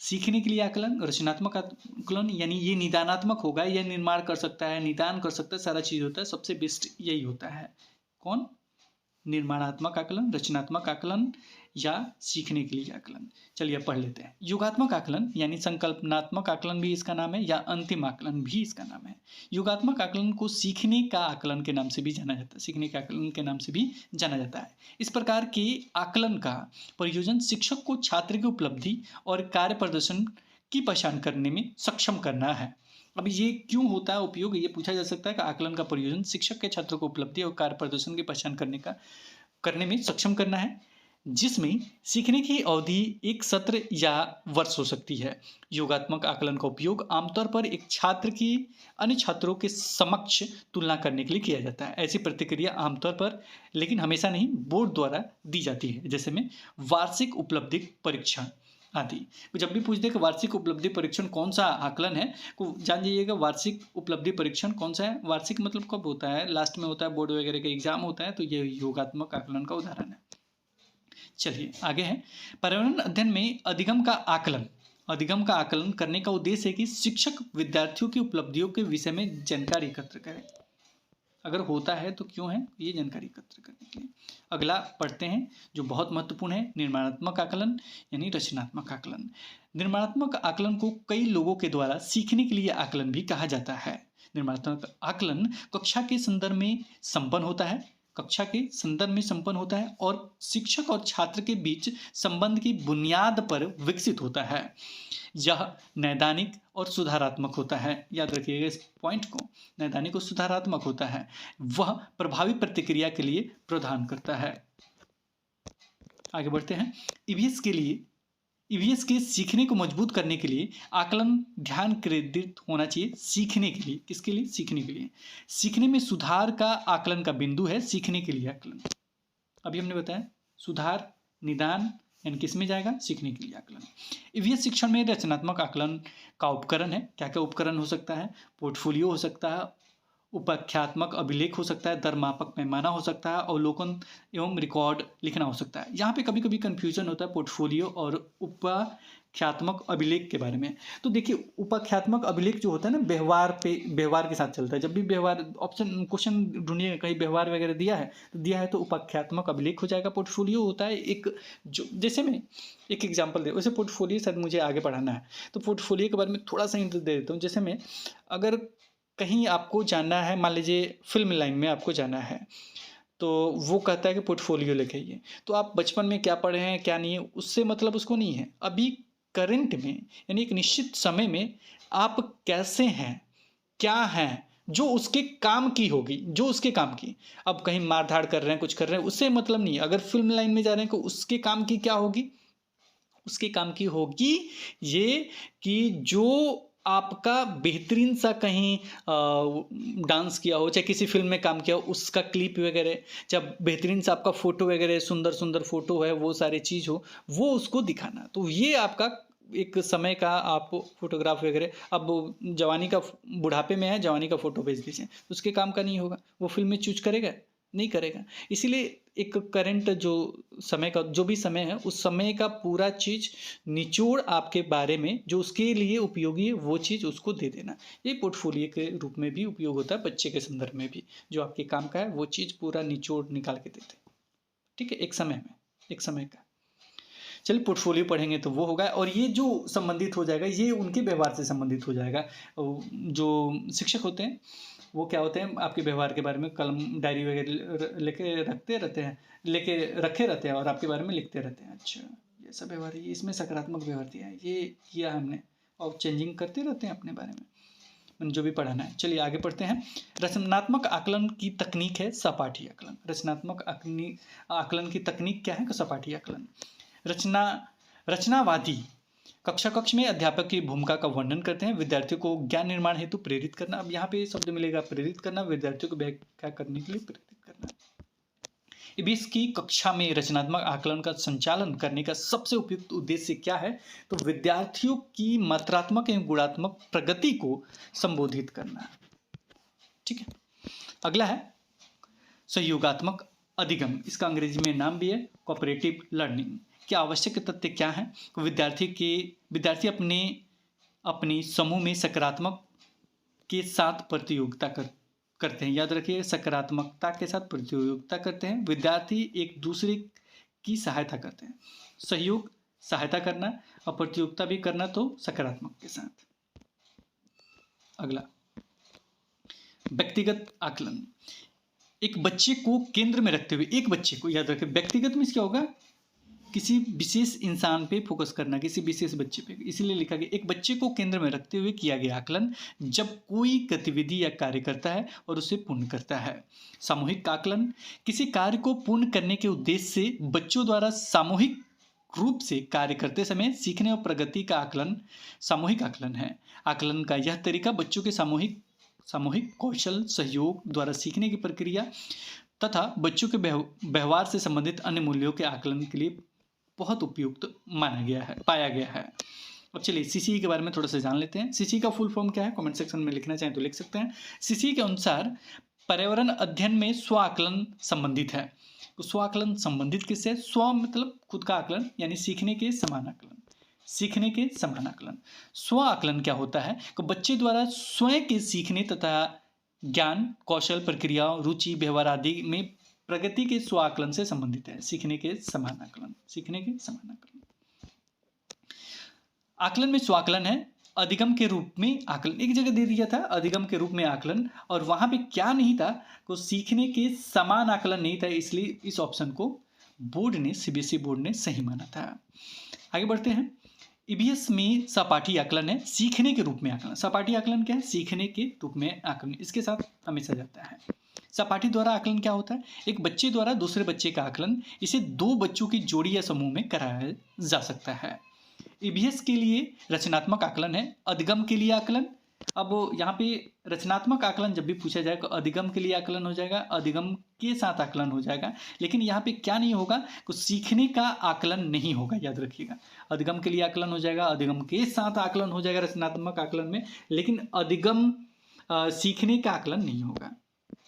Speaker 1: सीखने के लिए आकलन, रचनात्मक आकलन, यानी ये निदानात्मक होगा, यह निर्माण कर सकता है, निदान कर सकता है, सारा चीज़ होता है। सबसे बेस्ट यही होता है। कौन? निर्माणात्मक आकलन, रचनात्मक आकलन, या सीखने के लिए आकलन। चलिए पढ़ लेते हैं। योगात्मक आकलन यानी संकल्पनात्मक आकलन भी इसका नाम है, या अंतिम आकलन भी इसका नाम है। योगात्मक आकलन को सीखने का आकलन के नाम से भी जाना जाता है, सीखने के आकलन के नाम से भी जाना जाता है। इस प्रकार के आकलन का प्रयोजन शिक्षक को छात्र की उपलब्धि और कार्य प्रदर्शन की पहचान करने में सक्षम करना है। अब ये क्यों होता है उपयोग, ये पूछा जा सकता है कि आकलन का प्रयोजन शिक्षक के छात्रों को उपलब्धि और कार्य प्रदर्शन की पहचान करने में सक्षम करना है। जिसमें सीखने की अवधि एक सत्र या वर्ष हो सकती है। योगात्मक आकलन का उपयोग आमतौर पर एक छात्र की अन्य छात्रों के समक्ष तुलना करने के लिए किया जाता है। ऐसी प्रतिक्रिया आमतौर पर, लेकिन हमेशा नहीं, बोर्ड द्वारा दी जाती है, जैसे में वार्षिक उपलब्धि परीक्षण आदि। जब भी पूछते हैं कि वार्षिक उपलब्धि परीक्षण कौन सा आकलन है, तो जान जाइएगा वार्षिक उपलब्धि परीक्षण कौन सा है। वार्षिक मतलब कब होता है, लास्ट में होता है, बोर्ड वगैरह का एग्जाम होता है, तो ये योगात्मक आकलन का उदाहरण है। चलिए आगे है, पर्यावरण अध्ययन में अधिगम का आकलन। अधिगम का आकलन करने का उद्देश्य है कि शिक्षक विद्यार्थियों की उपलब्धियों के विषय में जानकारी एकत्र करें। अगर होता है तो क्यों है, ये जानकारी एकत्र करने के लिए। अगला पढ़ते हैं जो बहुत महत्वपूर्ण है, निर्माणात्मक आकलन यानी रचनात्मक आकलन। निर्माणात्मक आकलन को कई लोगों के द्वारा सीखने के लिए आकलन भी कहा जाता है। निर्माणात्मक आकलन कक्षा के संदर्भ में संपन्न होता है, कक्षा के संदर्भ में संपन्न होता है और शिक्षक और छात्र के बीच संबंध की बुनियाद पर विकसित होता है। यह नैदानिक और सुधारात्मक होता है। याद रखिएगा इस पॉइंट को, नैदानिक और सुधारात्मक होता है। वह प्रभावी प्रतिक्रिया के लिए प्रदान करता है। आगे बढ़ते हैं। ईवीएस के लिए, ईवीएस के सीखने को मजबूत करने के लिए आकलन ध्यान केंद्रित होना चाहिए। सीखने के लिए, किसके लिए, सीखने के लिए। सीखने में सुधार का आकलन का बिंदु है सीखने के लिए आकलन। अभी हमने बताया सुधार, निदान यानी किस में जाएगा, सीखने के लिए आकलन। ईवीएस शिक्षण में रचनात्मक आकलन का उपकरण है। क्या क्या उपकरण हो सकता है, पोर्टफोलियो हो सकता है, उपाख्यात्मक अभिलेख हो सकता है, दरमापक पैमाना हो सकता है, अवलोकन एवं रिकॉर्ड लिखना हो सकता है। यहाँ पे कभी कभी कंफ्यूजन होता है पोर्टफोलियो और उपाख्यात्मक अभिलेख के बारे में। तो देखिए उपाख्यात्मक अभिलेख जो होता है ना, व्यवहार पे, व्यवहार के साथ चलता है। जब भी व्यवहार ऑप्शन क्वेश्चन ढूंढिए, कहीं व्यवहार वगैरह दिया है तो उपाख्यात्मक अभिलेख हो जाएगा। पोर्टफोलियो होता है एक, जो जैसे मैं एक एग्जाम्पल दे, वैसे पोर्टफोलियो शायद मुझे आगे पढ़ाना है तो पोर्टफोलियो के बारे में थोड़ा सा हिंट दे देता हूँ। जैसे मैं अगर कहीं आपको जाना है, मान लीजिए फिल्म लाइन में आपको जाना है, तो वो कहता है कि पोर्टफोलियो लेके आइए। तो आप बचपन में क्या पढ़े हैं क्या नहीं है, उससे मतलब उसको नहीं है। अभी करंट में यानी एक निश्चित समय में आप कैसे हैं, क्या हैं, जो उसके काम की होगी, जो उसके काम की। अब कहीं मार धाड़ कर रहे हैं, कुछ कर रहे हैं, उससे मतलब नहीं है। अगर फिल्म लाइन में जा रहे हैं तो उसके काम की क्या होगी, उसके काम की होगी ये कि जो आपका बेहतरीन सा कहीं डांस किया हो, चाहे किसी फिल्म में काम किया हो, उसका क्लिप वगैरह, जब बेहतरीन सा आपका फोटो वगैरह, सुंदर सुंदर फोटो है, वो सारी चीज़ हो, वो उसको दिखाना। तो ये आपका एक समय का आप फोटोग्राफ वगैरह, अब जवानी का, बुढ़ापे में है, जवानी का फोटो भेज दीजिए, उसके काम का नहीं होगा, वो फिल्म में चूज करेगा, नहीं करेगा। इसीलिए एक करंट जो समय का, जो भी समय है, उस समय का पूरा चीज़ निचोड़ आपके बारे में, जो उसके लिए उपयोगी है वो चीज़ उसको दे देना। ये पोर्टफोलियो के रूप में भी उपयोग होता है, बच्चे के संदर्भ में भी, जो आपके काम का है वो चीज़ पूरा निचोड़ निकाल के देते हैं। ठीक है, एक समय में, एक समय का। चलिए पोर्टफोलियो पढ़ेंगे तो वो होगा, और ये जो संबंधित हो जाएगा, ये उनके व्यवहार से संबंधित हो जाएगा। जो शिक्षक होते हैं वो क्या होते हैं, आपके व्यवहार के बारे में कलम डायरी वगैरह लेके रखते रहते हैं, लेके रखे रहते हैं और आपके बारे में लिखते रहते हैं। अच्छा ये सब व्यवहार है, इसमें सकारात्मक व्यवहार दिया है, ये किया हमने, और चेंजिंग करते रहते हैं अपने बारे में, जो भी पढ़ाना है। चलिए आगे पढ़ते हैं। रचनात्मक आकलन की तकनीक है सहपाठी आकलन। रचनात्मक आकलन की तकनीक क्या है, सहपाठी आकलन। रचनावादी कक्ष में अध्यापक की भूमिका का वर्णन करते हैं। विद्यार्थियों को ज्ञान निर्माण हेतु प्रेरित करना। अब यहाँ पे शब्द मिलेगा प्रेरित करना, विद्यार्थियों को व्याख्या करने के लिए प्रेरित करना। ईवीएस की कक्षा में रचनात्मक आकलन का संचालन करने का सबसे उपयुक्त उद्देश्य क्या है, तो विद्यार्थियों की मात्रात्मक एवं गुणात्मक प्रगति को संबोधित करना। ठीक है, अगला है सहयोगात्मक अधिगम। इसका अंग्रेजी में नाम भी है कोऑपरेटिव लर्निंग। क्या आवश्यक तथ्य क्या है, विद्यार्थी अपने समूह में सकारात्मक के साथ प्रतियोगिता करते हैं। याद रखिए, सकारात्मकता के साथ प्रतियोगिता करते हैं। विद्यार्थी एक दूसरे की सहायता करते हैं। सहयोग, सहायता करना, और प्रतियोगिता भी करना तो सकारात्मक के साथ। अगला व्यक्तिगत आकलन। एक बच्चे को केंद्र में रखते हुए, एक बच्चे को, याद रखें व्यक्तिगत में क्या होगा, किसी विशेष इंसान पे फोकस करना, किसी विशेष बच्चे पे, इसीलिए लिखा गया एक बच्चे को केंद्र में रखते हुए किया गया आकलन जब कोई गतिविधि या कार्य करता है और उसे पूर्ण करता है। सामूहिक आकलन किसी कार्य को पूर्ण करने के उद्देश्य से बच्चों द्वारा सामूहिक रूप से कार्य करते समय सीखने और प्रगति का आकलन सामूहिक आकलन है। आकलन का यह तरीका बच्चों के सामूहिक कौशल सहयोग द्वारा सीखने की प्रक्रिया तथा बच्चों के व्यवहार से संबंधित अन्य मूल्यों के आकलन के लिए बहुत उपयुक्त पाया गया है। अब चलिए सीसीई के बारे में थोड़ा सा जान लेते हैं। सीसीई का फुल फॉर्म क्या है, कमेंट सेक्शन में लिखना चाहें तो लिख सकते हैं। सीसीई के अनुसार पर्यावरण अध्ययन में स्व आकलन संबंधित है। तो स्व आकलन संबंधित किससे? स्व मतलब खुद का आकलन, यानी सीखने के समान आकलन। सीखने के समान आकलन। स्व आकलन क्या होता है? तो बच्चे द्वारा स्वयं के सीखने तथा ज्ञान कौशल प्रक्रिया रुचि व्यवहार आदि में प्रगति के स्व आकलन से संबंधित है। सीखने के समान आकलन। सीखने के समान आकलन। आकलन में स्व आकलन है अधिगम के रूप में आकलन। एक जगह दे दिया था अधिगम के रूप में आकलन, और वहां पे क्या नहीं था, को सीखने के समान आकलन नहीं था, इसलिए इस ऑप्शन को बोर्ड ने सीबीएसई बोर्ड ने सही माना था। आगे बढ़ते हैं। ईवीएस में सपाटी आकलन है सीखने के रूप में आकलन। सपाटी आकलन क्या है? सीखने के रूप में आकलन, इसके साथ हमेशा जाता है। सपाटी द्वारा आकलन क्या होता है? एक बच्चे द्वारा दूसरे बच्चे का आकलन, इसे दो बच्चों की जोड़ी या समूह में कराया जा सकता है। ईवीएस के लिए रचनात्मक आकलन है। अधिगम के लिए आकलन, अब यहाँ पे रचनात्मक आकलन जब भी पूछा जाएगा तो अधिगम के लिए आकलन हो जाएगा, अधिगम के साथ आकलन हो जाएगा, लेकिन यहाँ पे क्या नहीं होगा, कुछ सीखने का आकलन नहीं होगा, याद रखिएगा। अधिगम के लिए आकलन हो जाएगा, अधिगम के साथ आकलन हो जाएगा रचनात्मक आकलन में, लेकिन अधिगम सीखने का आकलन नहीं होगा।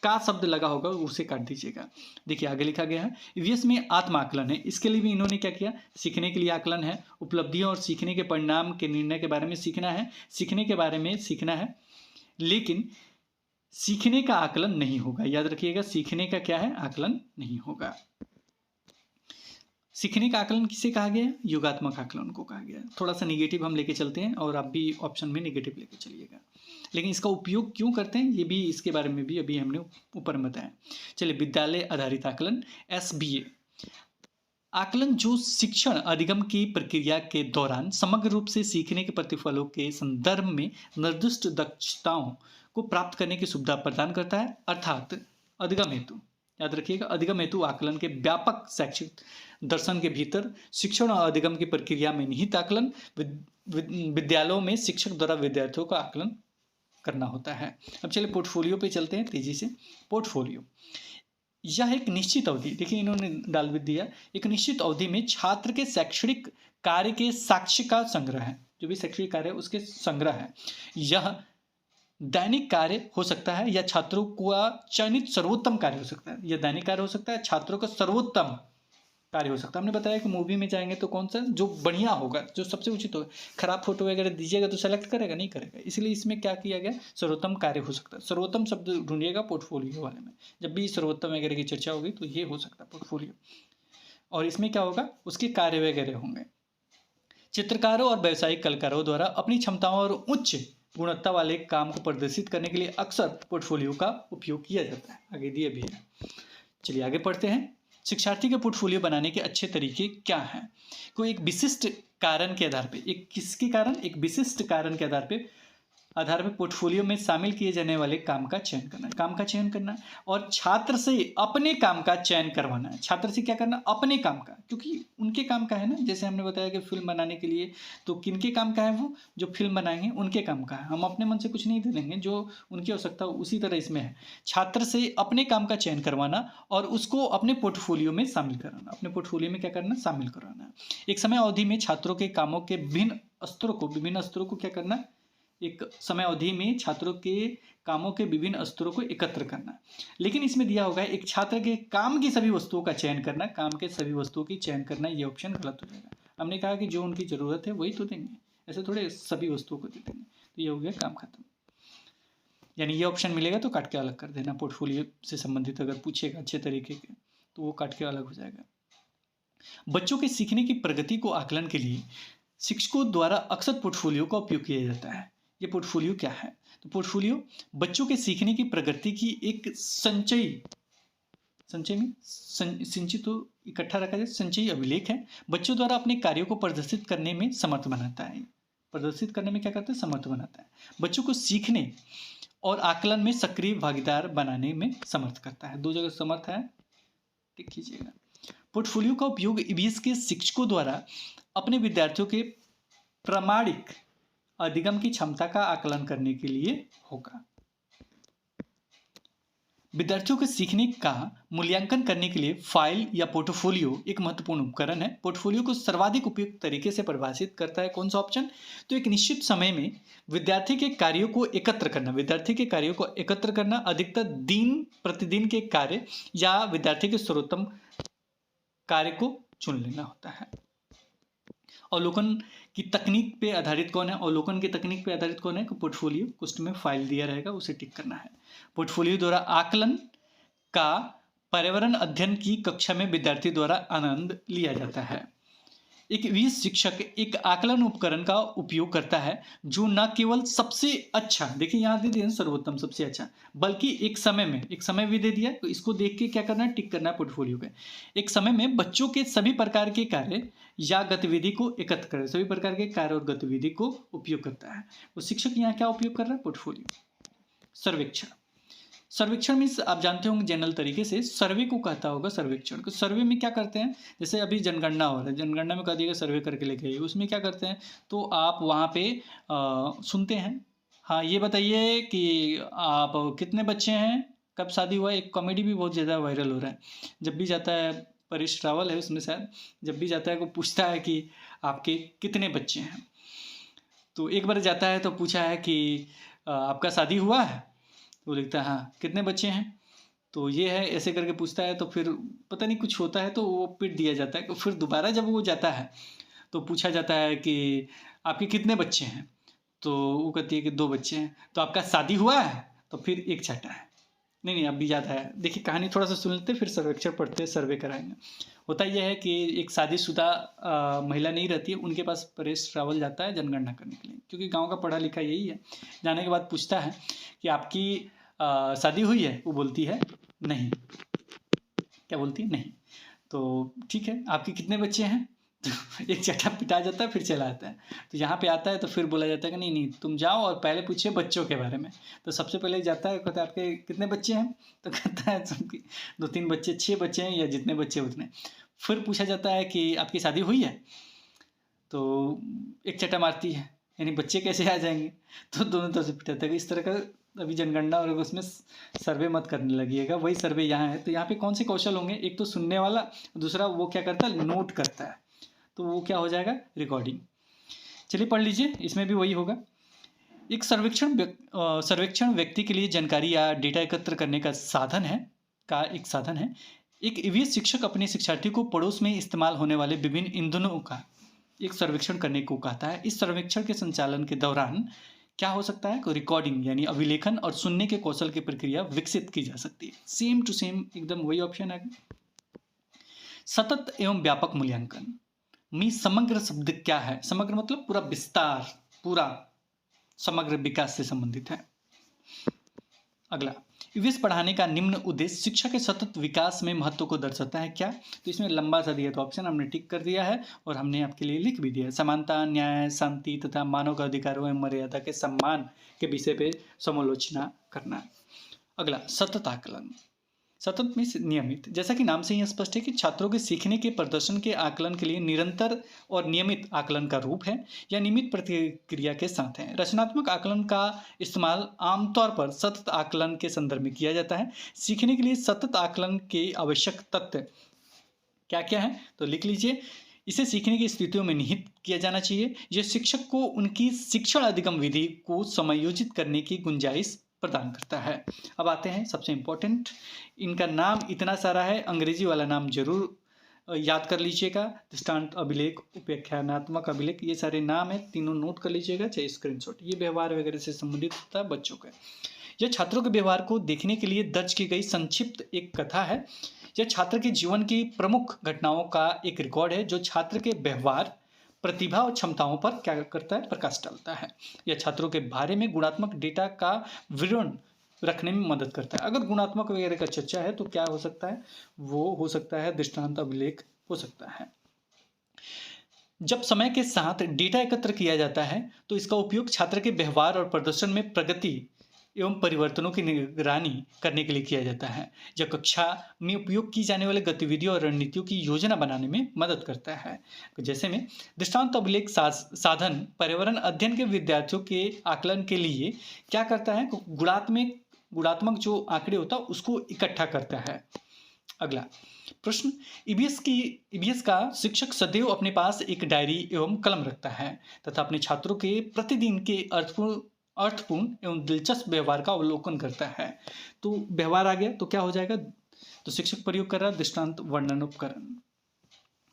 Speaker 1: का शब्द लगा होगा उसे काट दीजिएगा। देखिए आगे लिखा गया है ईवीएस में आत्म आकलन है। इसके लिए भी इन्होंने क्या किया, सीखने के लिए आकलन है, उपलब्धियों और सीखने के परिणाम के निर्णय के बारे में सीखना है, सीखने के बारे में सीखना है, लेकिन सीखने का आकलन नहीं होगा। याद रखिएगा सीखने का क्या है, आकलन नहीं होगा। सीखने का आकलन किसे कहा गया है? योगात्मक आकलन को कहा गया है। थोड़ा सा निगेटिव हम लेके चलते हैं और आप भी ऑप्शन में निगेटिव लेके चलिएगा, लेकिन इसका उपयोग क्यों करते हैं ये भी, इसके बारे में भी अभी हमने ऊपर में बताया। चलिए विद्यालय आधारित आकलन एसबीए आकलन जो शिक्षण अधिगम की प्रक्रिया के दौरान समग्र रूप से सीखने के प्रतिफलों के संदर्भ में निर्दिष्ट दक्षताओं को प्राप्त करने की सुविधा प्रदान करता है। अर्थात अधिगम हेतु, याद रखिएगा अधिगम हेतु आकलन के व्यापक शैक्षिक दर्शन के भीतर शिक्षण और अधिगम की प्रक्रिया में निहित आकलन विद्यालयों में शिक्षक द्वारा विद्यार्थियों का आकलन करना होता है। अब चलिए पोर्टफोलियो पे चलते हैं तेजी से। पोर्टफोलियो यह एक निश्चित अवधि, देखिए इन्होंने डाल भी दिया, एक निश्चित अवधि में छात्र के शैक्षणिक कार्य के साक्ष्य का संग्रह है। जो भी शैक्षणिक कार्य है उसके संग्रह है। यह दैनिक कार्य हो सकता है या छात्रों का चयनित सर्वोत्तम कार्य हो सकता है। यह दैनिक कार्य हो सकता है, छात्रों का सर्वोत्तम कार्य हो सकता है। हमने बताया कि मूवी में जाएंगे तो कौन सा जो बढ़िया होगा, जो सबसे उचित होगा। खराब फोटो वगैरह दीजिएगा तो सेलेक्ट करेगा नहीं करेगा, इसलिए इसमें क्या किया गया, सर्वोत्तम कार्य हो सकता है। सर्वोत्तम शब्द ढूंढिएगा पोर्टफोलियो वाले में, जब भी सर्वोत्तम वगैरह की चर्चा होगी तो ये हो सकता है पोर्टफोलियो, और इसमें क्या होगा, उसके कार्य वगैरह होंगे। चित्रकारों और व्यावसायिक कलाकारों द्वारा अपनी क्षमताओं और उच्च गुणवत्ता वाले काम को प्रदर्शित करने के लिए अक्सर पोर्टफोलियो का उपयोग किया जाता है। आगे दिए भी है। चलिए आगे पढ़ते हैं। शिक्षार्थी के पोर्टफोलियो बनाने के अच्छे तरीके क्या हैं? कोई एक विशिष्ट कारण के आधार पे, एक किसके कारण, एक विशिष्ट कारण के आधार पे पोर्टफोलियो में शामिल किए जाने वाले काम का चयन करना है। काम का चयन करना है और छात्र से अपने काम का चयन करवाना है। छात्र से क्या करना, अपने काम का, क्योंकि उनके काम का है ना। जैसे हमने बताया कि फिल्म बनाने के लिए तो किनके काम का है, वो जो फिल्म बनाएंगे उनके काम का है। हम अपने मन से कुछ नहीं दे देंगे, जो उनकी आवश्यकता हो उसी तरह इसमें है। छात्र से अपने काम का चयन करवाना और उसको अपने पोर्टफोलियो में शामिल कराना। अपने पोर्टफोलियो में क्या करना, शामिल कराना। एक समय अवधि में छात्रों के कामों के विभिन्न स्तरों को क्या करना, एक समय अवधि में छात्रों के कामों के विभिन्न स्तरों को एकत्र करना। लेकिन इसमें दिया होगा एक छात्र के काम की सभी वस्तुओं का चयन करना, काम के सभी वस्तुओं की चयन करना, ये ऑप्शन गलत हो जाएगा। हमने कहा कि जो उनकी ज़रूरत है वही तो देंगे, ऐसे थोड़े सभी वस्तुओं को दे देंगे, तो ये हो गया काम खत्म। यानी ये ऑप्शन मिलेगा तो काट के अलग कर देना। पोर्टफोलियो से संबंधित अगर पूछेगा अच्छे तरीके के तो वो काट के अलग हो जाएगा। बच्चों के सीखने की प्रगति को आकलन के लिए शिक्षकों द्वारा अक्सर पोर्टफोलियो का उपयोग किया जाता है। ये पोर्टफोलियो क्या है? तो पोर्टफोलियो बच्चों के सीखने की प्रगति की एक संचय में संचित तो इकट्ठा रखा जाए। संचयी अभिलेख है, बच्चों द्वारा अपने कार्यों को प्रदर्शित करने में समर्थ बनाता है। प्रदर्शित करने में क्या करता है? समर्थ बनाता है। बच्चों को सीखने और आकलन में सक्रिय भागीदार बनाने में समर्थ करता है। दो जगह समर्थ है, टिक कीजिएगा। पोर्टफोलियो का उपयोग ईवीएस के शिक्षकों द्वारा अपने विद्यार्थियों के प्रामाणिक अधिगम की क्षमता का आकलन करने के लिए होगा। विद्यार्थियों के सीखने का मूल्यांकन करने के लिए फाइल या पोर्टफोलियो एक महत्वपूर्ण उपकरण है। पोर्टफोलियो को सर्वाधिक उपयुक्त तरीके से परिभाषित करता है कौन सा ऑप्शन? तो एक निश्चित समय में विद्यार्थी के कार्यों को एकत्र करना, अधिकतर दिन प्रतिदिन के कार्य या विद्यार्थी के सर्वोत्तम कार्य को चुन लेना होता है। अवलोकन की तकनीक पे आधारित कौन है? अवलोकन की तकनीक पे आधारित कौन है? पोर्टफोलियो। कुछ में फाइल दिया रहेगा, उसे टिक करना है। पोर्टफोलियो द्वारा आकलन का पर्यावरण अध्ययन की कक्षा में विद्यार्थी द्वारा आनंद लिया जाता है। एक ईवीएस शिक्षक एक आकलन उपकरण का उपयोग करता है जो न केवल सबसे अच्छा, देखिए यहाँ दे दिया सर्वोत्तम सबसे अच्छा, बल्कि एक समय भी दे दिया, तो इसको देख के क्या करना है? टिक करना है पोर्टफोलियो पे। एक समय में बच्चों के सभी प्रकार के कार्य या गतिविधि को एकत्र करें, सभी प्रकार के कार्य और गतिविधि को उपयोग करता है। वो शिक्षक यहाँ क्या उपयोग कर रहा है? पोर्टफोलियो। सर्वेक्षण में आप जानते होंगे जनरल तरीके से सर्वे को कहता होगा सर्वेक्षण। सर्वे में क्या करते हैं? जैसे अभी जनगणना हो रहा है, जनगणना में कह दिएगा सर्वे करके लेके आइए, उसमें क्या करते हैं? तो आप वहाँ पे सुनते हैं, हाँ ये बताइए कि आप कितने बच्चे हैं, कब शादी हुआ है। एक कॉमेडी भी बहुत ज़्यादा वायरल हो रहा है, जब भी जाता है, परेश रावल है उसमें शायद, जब भी जाता है वो पूछता है कि आपके कितने बच्चे हैं। तो एक बार जाता है तो पूछा है कि आपका शादी हुआ है? वो लिखता है हाँ, कितने बच्चे हैं? तो ये है, ऐसे करके पूछता है, तो फिर पता नहीं कुछ होता है तो वो पिट दिया जाता है। फिर दोबारा जब वो जाता है तो पूछा जाता है कि आपके कितने बच्चे हैं? तो वो कहती है कि 2 बच्चे हैं। तो आपका शादी हुआ है? तो फिर एक छठा है, नहीं अब भी याद है। देखिए कहानी थोड़ा सा सुन लेते, फिर सर्वेक्षण पढ़ते, सर्वे कराएंगे। होता यह है कि एक शादीशुदा महिला नहीं रहती है, उनके पास परेश रावल जाता है जनगणना करने के लिए, क्योंकि गांव का पढ़ा लिखा यही है। जाने के बाद पूछता है कि आपकी शादी हुई है? वो बोलती है नहीं। क्या बोलती है? नहीं। तो ठीक है, आपके कितने बच्चे हैं? तो एक चट्टा पिटा जाता है, फिर चला आता है। तो यहाँ पे आता है तो फिर बोला जाता है कि नहीं तुम जाओ और पहले पूछिए बच्चों के बारे में। तो सबसे पहले जाता है, कहता है आपके कितने बच्चे हैं? तो कहता है सबके 2-3 बच्चे, 6 बच्चे हैं, या जितने बच्चे उतने। फिर पूछा जाता है कि आपकी शादी हुई है? तो एक चट्टा मारती है, यानी बच्चे कैसे आ जाएंगे? तो दोनों तरफ से पिटाता है। इस तरह का अभी जनगणना और उसमें सर्वे मत करने लगिएगा, वही सर्वे यहाँ है। तो यहाँ पे कौन से कौशल होंगे? एक तो सुनने वाला, दूसरा वो क्या करता है? नोट करता है। तो वो क्या हो जाएगा? रिकॉर्डिंग। चलिए पढ़ लीजिए, इसमें भी वही होगा। एक सर्वेक्षण व्यक्ति के लिए जानकारी या डेटा एकत्र करने का एक साधन है। एक ईवीएस शिक्षक अपने शिक्षार्थी को पड़ोस में इस्तेमाल होने वाले विभिन्न ईंधनों का एक सर्वेक्षण करने को कहता है। इस सर्वेक्षण के संचालन के दौरान क्या हो सकता है? रिकॉर्डिंग यानी अभिलेखन और सुनने के कौशल की प्रक्रिया विकसित की जा सकती है। सेम टू सेम एकदम वही ऑप्शन है। सतत एवं व्यापक मूल्यांकन में समग्र शब्द क्या है? समग्र मतलब पूरा विस्तार, पूरा समग्र विकास से संबंधित है। अगला, ईवीएस पढ़ाने का निम्न उद्देश्य शिक्षा के सतत विकास में महत्व को दर्शाता है। क्या? तो इसमें लंबा सा दिया, तो ऑप्शन हमने टिक कर दिया है और हमने आपके लिए लिख भी दिया है। समानता, न्याय, शांति तथा मानव का अधिकारों एवं मर्यादा के सम्मान के विषय पे समालोचना करना। अगला, सतत आकलन। सतत में नियमित, जैसा कि नाम से ही स्पष्ट है कि छात्रों के सीखने के प्रदर्शन के आकलन के लिए निरंतर और नियमित आकलन का रूप है या नियमित प्रतिक्रिया के साथ है। रचनात्मक आकलन का इस्तेमाल आमतौर पर सतत आकलन के संदर्भ में किया जाता है। सीखने के लिए सतत आकलन के आवश्यक तत्व क्या क्या है? तो लिख लीजिए। इसे सीखने की स्थितियों में निहित किया जाना चाहिए। यह शिक्षक को उनकी शिक्षण अधिगम विधि को समायोजित करने की गुंजाइश प्रदान करता है। अब आते हैं सबसे इम्पोर्टेंट, इनका नाम इतना सारा है, अंग्रेजी वाला नाम जरूर याद कर लीजिएगा। दृष्टांत अभिलेख, उपाख्यानात्मक अभिलेख, ये सारे नाम है, तीनों नोट कर लीजिएगा, चाहे स्क्रीनशॉट। ये व्यवहार वगैरह से संबंधित होता है बच्चों का। यह छात्रों के व्यवहार को देखने के लिए दर्ज की गई संक्षिप्त एक कथा है। यह छात्र के जीवन की प्रमुख घटनाओं का एक रिकॉर्ड है जो छात्र के व्यवहार, प्रतिभा और क्षमताओं पर क्या करता है? प्रकाश डालता है। यह छात्रों के बारे में गुणात्मक डेटा का विवरण रखने में मदद करता है। अगर गुणात्मक वगैरह का चर्चा है तो क्या हो सकता है, वो हो सकता है दृष्टांत अभिलेख हो सकता है। जब समय के साथ डेटा एकत्र किया जाता है तो इसका उपयोग छात्र के व्यवहार और प्रदर्शन में प्रगति एवं परिवर्तनों की निगरानी करने के लिए किया जाता है। यह कक्षा में उपयोग की जाने वाली गतिविधियों और रणनीतियों की योजना बनाने में मदद करता है। जैसे में दृष्टांत अभिलेख साधन पर्यावरण अध्ययन के विद्यार्थियों के आकलन के लिए क्या करता है, गुणात्मक जो आंकड़े होता है उसको इकट्ठा करता है। अगला प्रश्न, ईबीएस का शिक्षक सदैव अपने पास एक डायरी एवं कलम रखता है तथा अपने छात्रों के प्रतिदिन के अर्थपूर्ण एवं दिलचस्प व्यवहार का अवलोकन करता है। तो व्यवहार आ गया तो क्या हो जाएगा, तो शिक्षक प्रयोग कर रहा है दृष्टांत वर्णन उपकरण।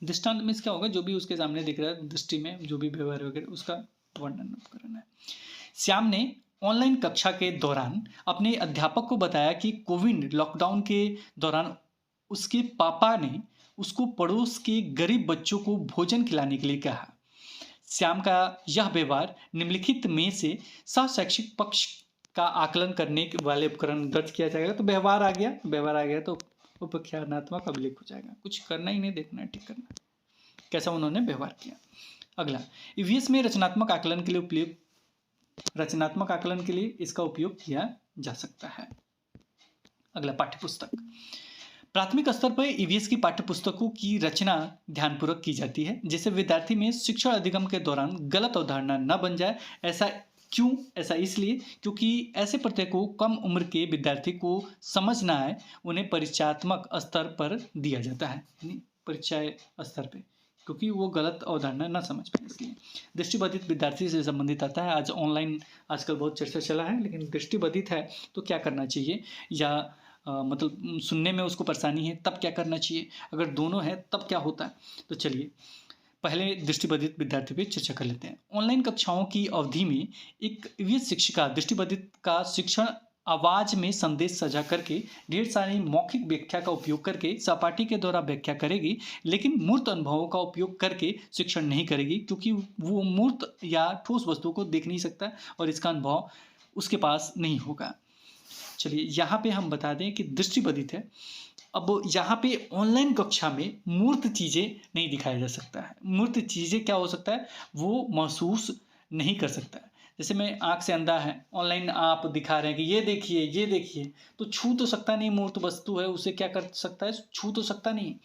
Speaker 1: दृष्टांत में क्या होगा, जो भी उसके सामने दिख रहा है दृष्टि में जो भी व्यवहार वगैरह उसका वर्णन उपकरण है। श्याम ने ऑनलाइन कक्षा के दौरान अपने अध्यापक को बताया कि कोविड लॉकडाउन के दौरान उसके पापा ने उसको पड़ोस के गरीब बच्चों को भोजन खिलाने के लिए कहा। श्याम का यह व्यवहार निम्नलिखित में से सहशैक्षिक पक्ष का आकलन करने वाले उपकरण दर्ज किया जाएगा। तो व्यवहार आ गया तो उपख्यानात्मक अभिलेख हो जाएगा। कुछ करना ही नहीं, देखना है, ठीक करना है कैसा उन्होंने व्यवहार किया। अगला, ईवीएस में रचनात्मक आकलन के लिए इसका उपयोग किया जा सकता है। अगला, पाठ्यपुस्तक। प्राथमिक स्तर पर ईवीएस की पाठ्यपुस्तकों की रचना ध्यानपूर्वक की जाती है जिससे विद्यार्थी में शिक्षण अधिगम के दौरान गलत अवधारणा न बन जाए। ऐसा इसलिए क्योंकि ऐसे प्रत्यय को कम उम्र के विद्यार्थी को समझ न आए, उन्हें परिचयात्मक स्तर पर दिया जाता है, परिचय स्तर पे, क्योंकि वो गलत अवधारणा न समझ पाए। इसलिए दृष्टिबाधित विद्यार्थी से संबंधित आता है। आज ऑनलाइन आजकल बहुत चर्चा चला है, लेकिन दृष्टिबाधित है तो क्या करना चाहिए, या मतलब सुनने में उसको परेशानी है तब क्या करना चाहिए, अगर दोनों है तब क्या होता है। तो चलिए पहले दृष्टिबाधित विद्यार्थी पे चर्चा कर लेते हैं। ऑनलाइन कक्षाओं की अवधि में एक ईवीएस शिक्षिका दृष्टिबाधित का शिक्षण आवाज में संदेश सजा करके ढेर सारी मौखिक व्याख्या का उपयोग करके सहपाठी के द्वारा व्याख्या करेगी, लेकिन मूर्त अनुभवों का उपयोग करके शिक्षण नहीं करेगी, क्योंकि वो मूर्त या ठोस वस्तुओं को देख नहीं सकता और इसका अनुभव उसके पास नहीं होगा। चलिए यहाँ पे हम बता दें कि दृष्टिबाधित है। अब यहाँ पे ऑनलाइन कक्षा में मूर्त चीज़ें नहीं दिखाया जा सकता है। मूर्त चीज़ें क्या हो सकता है, वो महसूस नहीं कर सकता है। जैसे मैं आँख से अंधा है, ऑनलाइन आप दिखा रहे हैं कि ये देखिए, तो छू तो सकता नहीं, मूर्त वस्तु है, उसे क्या कर सकता है, छू तो सकता नहीं।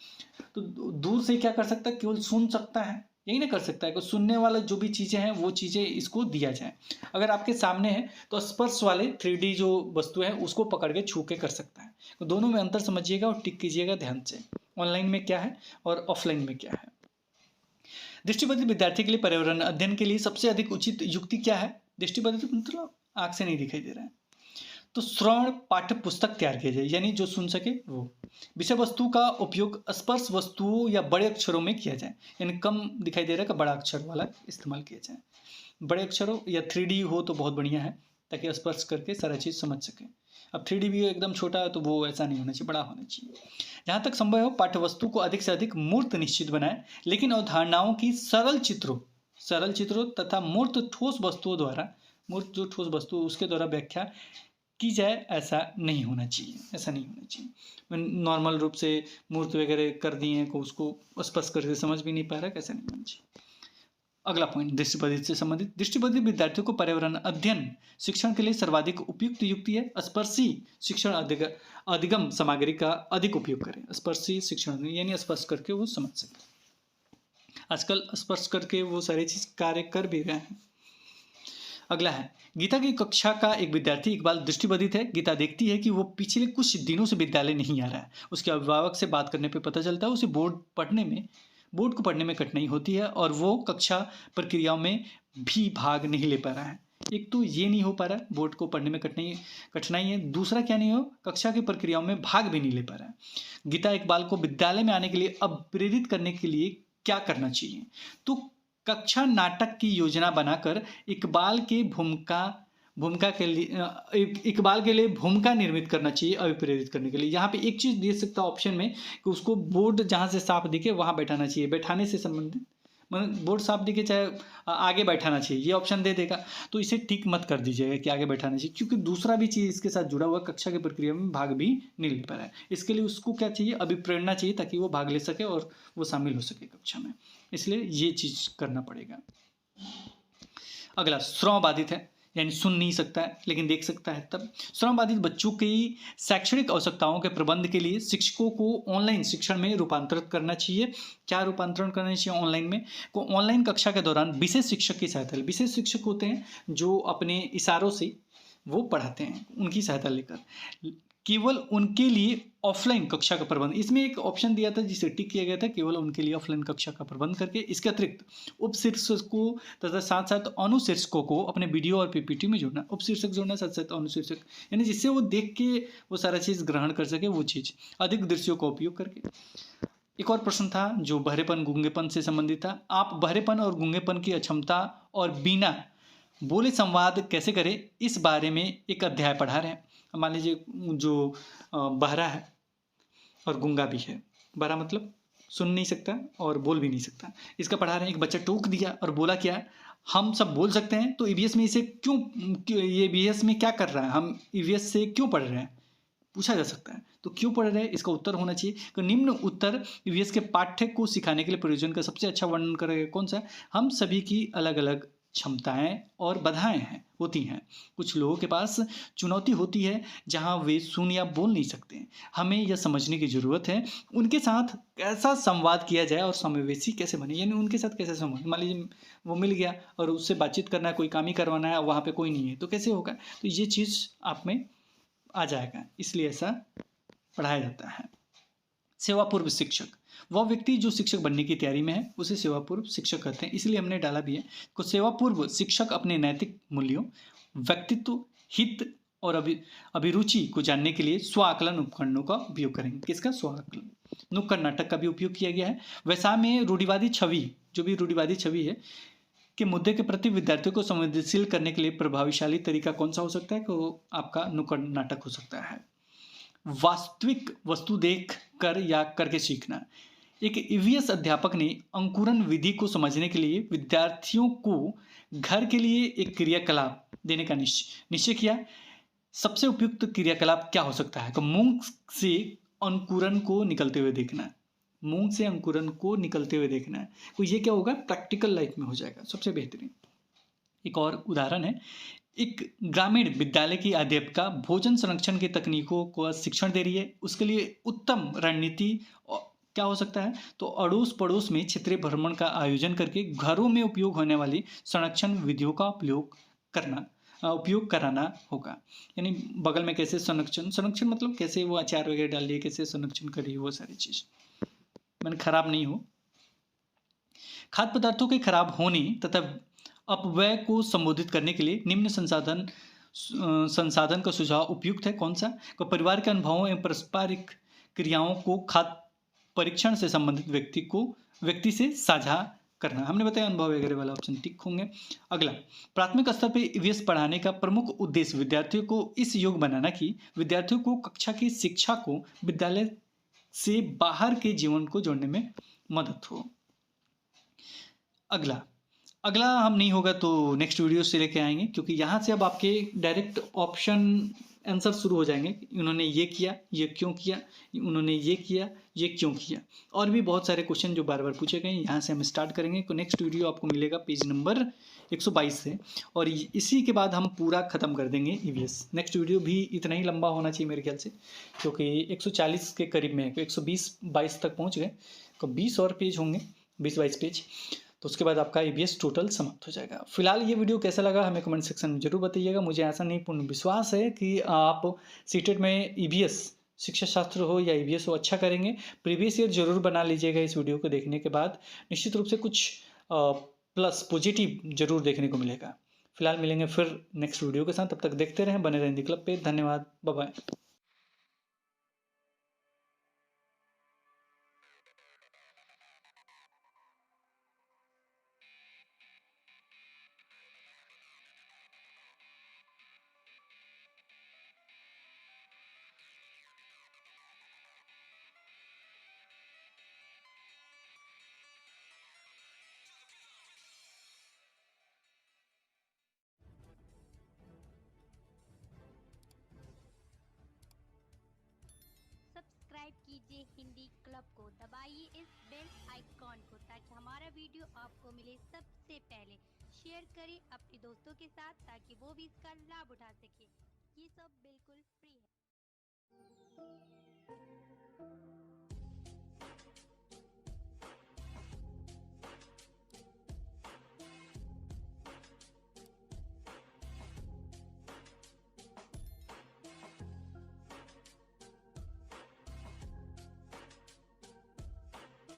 Speaker 1: तो दूर से क्या कर सकता है, केवल सुन सकता है, यही ना कर सकता है कि सुनने वाला जो भी चीज़ें हैं वो चीज़ें इसको दिया जाए। अगर आपके सामने है तो स्पर्श वाले 3D जो वस्तु है उसको पकड़ के छू के कर सकता है। तो दोनों में अंतर समझिएगा और टिक कीजिएगा ध्यान से, ऑनलाइन में क्या है और ऑफलाइन में क्या है। दृष्टिबाधित विद्यार्थी के लिए पर्यावरण अध्ययन के लिए सबसे अधिक उचित युक्ति क्या है। दृष्टिबाधित मतलब आँख से नहीं दिखाई दे रहा है तो श्रवण पाठ्य पुस्तक तैयार किया जाए, यानी जो सुन सके वो। विषय वस्तु का उपयोग स्पर्श वस्तुओं या बड़े अक्षरों में किया जाए, यानी कम दिखाई दे रहा है का बड़ा अक्षर वाला इस्तेमाल किया जाए। बड़े अक्षरों या 3D हो तो बहुत बढ़िया है, ताकि स्पर्श करके सारा चीज़ समझ सके। अब 3D भी एकदम छोटा है तो वो ऐसा नहीं होना चाहिए, बड़ा होना चाहिए। जहाँ तक संभव हो पाठ्य वस्तु को अधिक से अधिक मूर्त निश्चित बनाए, लेकिन अवधारणाओं की सरल चित्रों तथा मूर्त ठोस वस्तुओं द्वारा, मूर्त जो ठोस वस्तु उसके द्वारा व्याख्या की जाए, ऐसा नहीं होना चाहिए। नॉर्मल रूप से मूर्त वगैरह कर दिए हैं को उसको स्पर्श करके समझ भी नहीं पा रहा, कैसा नहीं होना चाहिए। अगला पॉइंट दृष्टिबाधित से संबंधित। दृष्टिबाधित विद्यार्थियों को पर्यावरण अध्ययन शिक्षण के लिए सर्वाधिक उपयुक्त युक्ति है स्पर्शी शिक्षण अधिगम सामग्री का अधिक उपयोग करें। स्पर्शी शिक्षण यानी स्पर्श करके वो समझ सके। आजकल स्पर्श करके वो सारी चीज कार्य कर भी रहे हैं। अगला है, गीता की कक्षा का एक विद्यार्थी इकबाल दृष्टिबाधित है। गीता देखती है कि वो पिछले कुछ दिनों से विद्यालय नहीं आ रहा है। उसके अभिभावक से बात करने पे पता चलता है उसे बोर्ड को पढ़ने में कठिनाई होती है और वो कक्षा प्रक्रियाओं में भी भाग नहीं ले पा रहा है। एक तो ये नहीं हो पा रहा है, बोर्ड को पढ़ने में कठिनाई है, दूसरा क्या नहीं हो, कक्षा की प्रक्रियाओं में भाग भी नहीं ले पा रहा है। गीता इकबाल को विद्यालय में आने के लिए अब प्रेरित करने के लिए क्या करना चाहिए, तो कक्षा नाटक की योजना बनाकर इकबाल के लिए भूमिका निर्मित करना चाहिए अभिप्रेरित करने के लिए। यहाँ पे एक चीज दे सकता है ऑप्शन में कि उसको बोर्ड जहाँ से साफ दिखे वहाँ बैठाना चाहिए। बैठाने से संबंधित मतलब बोर्ड साफ दिखे चाहे आगे बैठाना चाहिए, ये ऑप्शन दे देगा, तो इसे टिक मत कर दीजिएगा कि आगे बैठाना चाहिए, क्योंकि दूसरा भी चीज़ इसके साथ जुड़ा हुआ कक्षा की प्रक्रिया में भाग भी नहीं ले पा रहा है। इसके लिए उसको क्या चाहिए, अभिप्रेरणा चाहिए ताकि वो भाग ले सके और वो शामिल हो सके कक्षा में, इसलिए ये चीज़ करना पड़ेगा। अगला श्रवण बाधित है, यानी सुन नहीं सकता है लेकिन देख सकता है। तब श्रवण बाधित बच्चों की शैक्षणिक आवश्यकताओं के प्रबंध के लिए शिक्षकों को ऑनलाइन शिक्षण में रूपांतरित करना चाहिए। क्या रूपांतरण करना चाहिए ऑनलाइन में, को ऑनलाइन कक्षा के दौरान विशेष शिक्षक की सहायता, विशेष शिक्षक होते हैं जो अपने इशारों से वो पढ़ाते हैं, उनकी सहायता लेकर केवल उनके लिए ऑफलाइन कक्षा का प्रबंध, इसमें एक ऑप्शन दिया था जिसे टिक किया गया था, केवल उनके लिए ऑफलाइन कक्षा का प्रबंध करके। इसके अतिरिक्त उप शीर्षकों तथा साथ साथ अनुशीर्षकों को अपने वीडियो और पीपीटी में जोड़ना, उप शीर्षक जोड़ना साथ साथ अनुशीर्षक, यानी जिससे वो देख के वो सारा चीज़ ग्रहण कर सके, वो चीज़ अधिक दृश्यों का उपयोग करके। एक और प्रश्न था जो बहरेपन गूंगेपन से संबंधित था। आप बहरेपन और गूंगेपन की अक्षमता और बिना बोले संवाद कैसे करें, इस बारे में एक अध्याय पढ़ा रहे हैं। मान लीजिए जो बहरा है और गूंगा भी है, बहरा मतलब सुन नहीं सकता और बोल भी नहीं सकता, इसका पढ़ा रहे हैं। एक बच्चा टोक दिया और बोला क्या, हम सब बोल सकते हैं तो ईवीएस में इसे ये ईवीएस में क्या कर रहा है, हम ईवीएस से क्यों पढ़ रहे हैं, पूछा जा सकता है। तो क्यों पढ़ रहे हैं इसका उत्तर होना चाहिए। तो निम्न उत्तर ईवीएस के पाठ्य को सिखाने के लिए प्रयोजन का सबसे अच्छा वर्णन करेगा कौन सा, हम सभी की अलग अलग क्षमताएं और बाधाएं हैं होती हैं। कुछ लोगों के पास चुनौती होती है जहां वे सुन या बोल नहीं सकते। हमें यह समझने की ज़रूरत है उनके साथ कैसा संवाद किया जाए और समावेशी कैसे बने, यानी उनके साथ कैसे संवाद, मान लीजिए वो मिल गया और उससे बातचीत करना है, कोई काम ही करवाना है, वहाँ पे कोई नहीं है तो कैसे होगा, तो ये चीज़ आप में आ जाएगा, इसलिए ऐसा पढ़ाया जाता है। सेवापूर्व शिक्षक, वह व्यक्ति जो शिक्षक बनने की तैयारी में है उसे सेवापूर्व शिक्षक कहते हैं, इसलिए हमने डाला भी है। को सेवापूर्व शिक्षक अपने नैतिक मूल्यों, व्यक्तित्व, हित और अभिरुचि को जानने के लिए स्व आकलन उपकरणों का उपयोग करेंगे। किसका, स्व आकलन। नुक्कड़ नाटक का भी उपयोग किया गया है। वैसा में रूढ़िवादी छवि, जो भी रूढ़िवादी छवि है के मुद्दे के प्रति विद्यार्थियों को संवेदनशील करने के लिए प्रभावशाली तरीका कौन सा हो सकता है, तो आपका नुक्कड़ नाटक हो सकता है। वास्तविक वस्तु देख कर या करके सीखना, एक ईवीएस अध्यापक ने अंकुरन विधि को समझने के लिए विद्यार्थियों को घर के लिए एक क्रियाकलाप देने का निश्चय किया। सबसे उपयुक्त क्रियाकलाप क्या हो सकता है, तो मूंग से अंकुरन को निकलते हुए देखना, मूंग से अंकुरन को निकलते हुए देखना है, तो ये क्या होगा, प्रैक्टिकल लाइफ में हो जाएगा सबसे बेहतरीन। एक और उदाहरण है, एक ग्रामीण विद्यालय की अध्यापिका भोजन संरक्षण की तकनीकों को शिक्षण दे रही है, उसके लिए उत्तम रणनीति क्या हो सकता है, तो अड़ोस पड़ोस में क्षेत्रीय भ्रमण का आयोजन करके घरों में उपयोग होने वाली संरक्षण विधियों का उपयोग कराना होगा। यानी बगल में कैसे संरक्षण मतलब कैसे वो अचार वगैरह डाल दिए, कैसे संरक्षण करिए, वो सारी चीज़ मैंने खराब नहीं हो। खाद्य पदार्थों के खराब होने तथा अपव्यय को संबोधित करने के लिए निम्न संसाधन का सुझाव उपयुक्त है कौन सा, तो परिवार के अनुभवों एवं पारस्परिक क्रियाओं को खाद्य परीक्षण से संबंधित व्यक्ति से साझा करना, हमने बताया अनुभव वगैरह वाला ऑप्शन टिक होंगे। अगला, प्राथमिक स्तर पर ईवीएस पढ़ाने का प्रमुख उद्देश्य विद्यार्थियों को इस योग्य बनाना कि विद्यार्थियों को कक्षा की शिक्षा को विद्यालय से बाहर के जीवन को जोड़ने में मदद हो। अगला हम नहीं होगा तो नेक्स्ट वीडियो से लेके आएंगे, क्योंकि यहाँ से अब आपके डायरेक्ट ऑप्शन आंसर शुरू हो जाएंगे। इन्होंने ये किया, ये क्यों किया, उन्होंने ये किया, ये क्यों किया, और भी बहुत सारे क्वेश्चन जो बार बार पूछे गए, यहाँ से हम स्टार्ट करेंगे। तो नेक्स्ट वीडियो आपको मिलेगा पेज नंबर 122 से, और इसी के बाद हम पूरा ख़त्म कर देंगे ईवीएस। नेक्स्ट वीडियो भी इतना ही लंबा होना चाहिए मेरे ख्याल से, क्योंकि 140 के करीब में है, तो 120-22 तक पहुँच गए, तो 20 और पेज होंगे, 20-22 पेज, तो उसके बाद आपका ईवीएस टोटल समाप्त हो जाएगा। फिलहाल ये वीडियो कैसा लगा हमें कमेंट सेक्शन में जरूर बताइएगा। मुझे ऐसा नहीं पूर्ण विश्वास है कि आप सीटेट में ईवीएस शिक्षा शास्त्र हो या ईवीएस हो अच्छा करेंगे। प्रीवियस ईयर जरूर बना लीजिएगा इस वीडियो को देखने के बाद, निश्चित रूप से कुछ प्लस पॉजिटिव जरूर देखने को मिलेगा। फिलहाल मिलेंगे फिर नेक्स्ट वीडियो के साथ, तब तक देखते रहें, बने रहें हिंदी क्लब पे। धन्यवाद, बाय बाय।
Speaker 2: हिंदी क्लब को दबाइए इस बेल आइकॉन को ताकि हमारा वीडियो आपको मिले सबसे पहले। शेयर करें अपने दोस्तों के साथ ताकि वो भी इसका लाभ उठा सके। ये सब बिल्कुल फ्री है।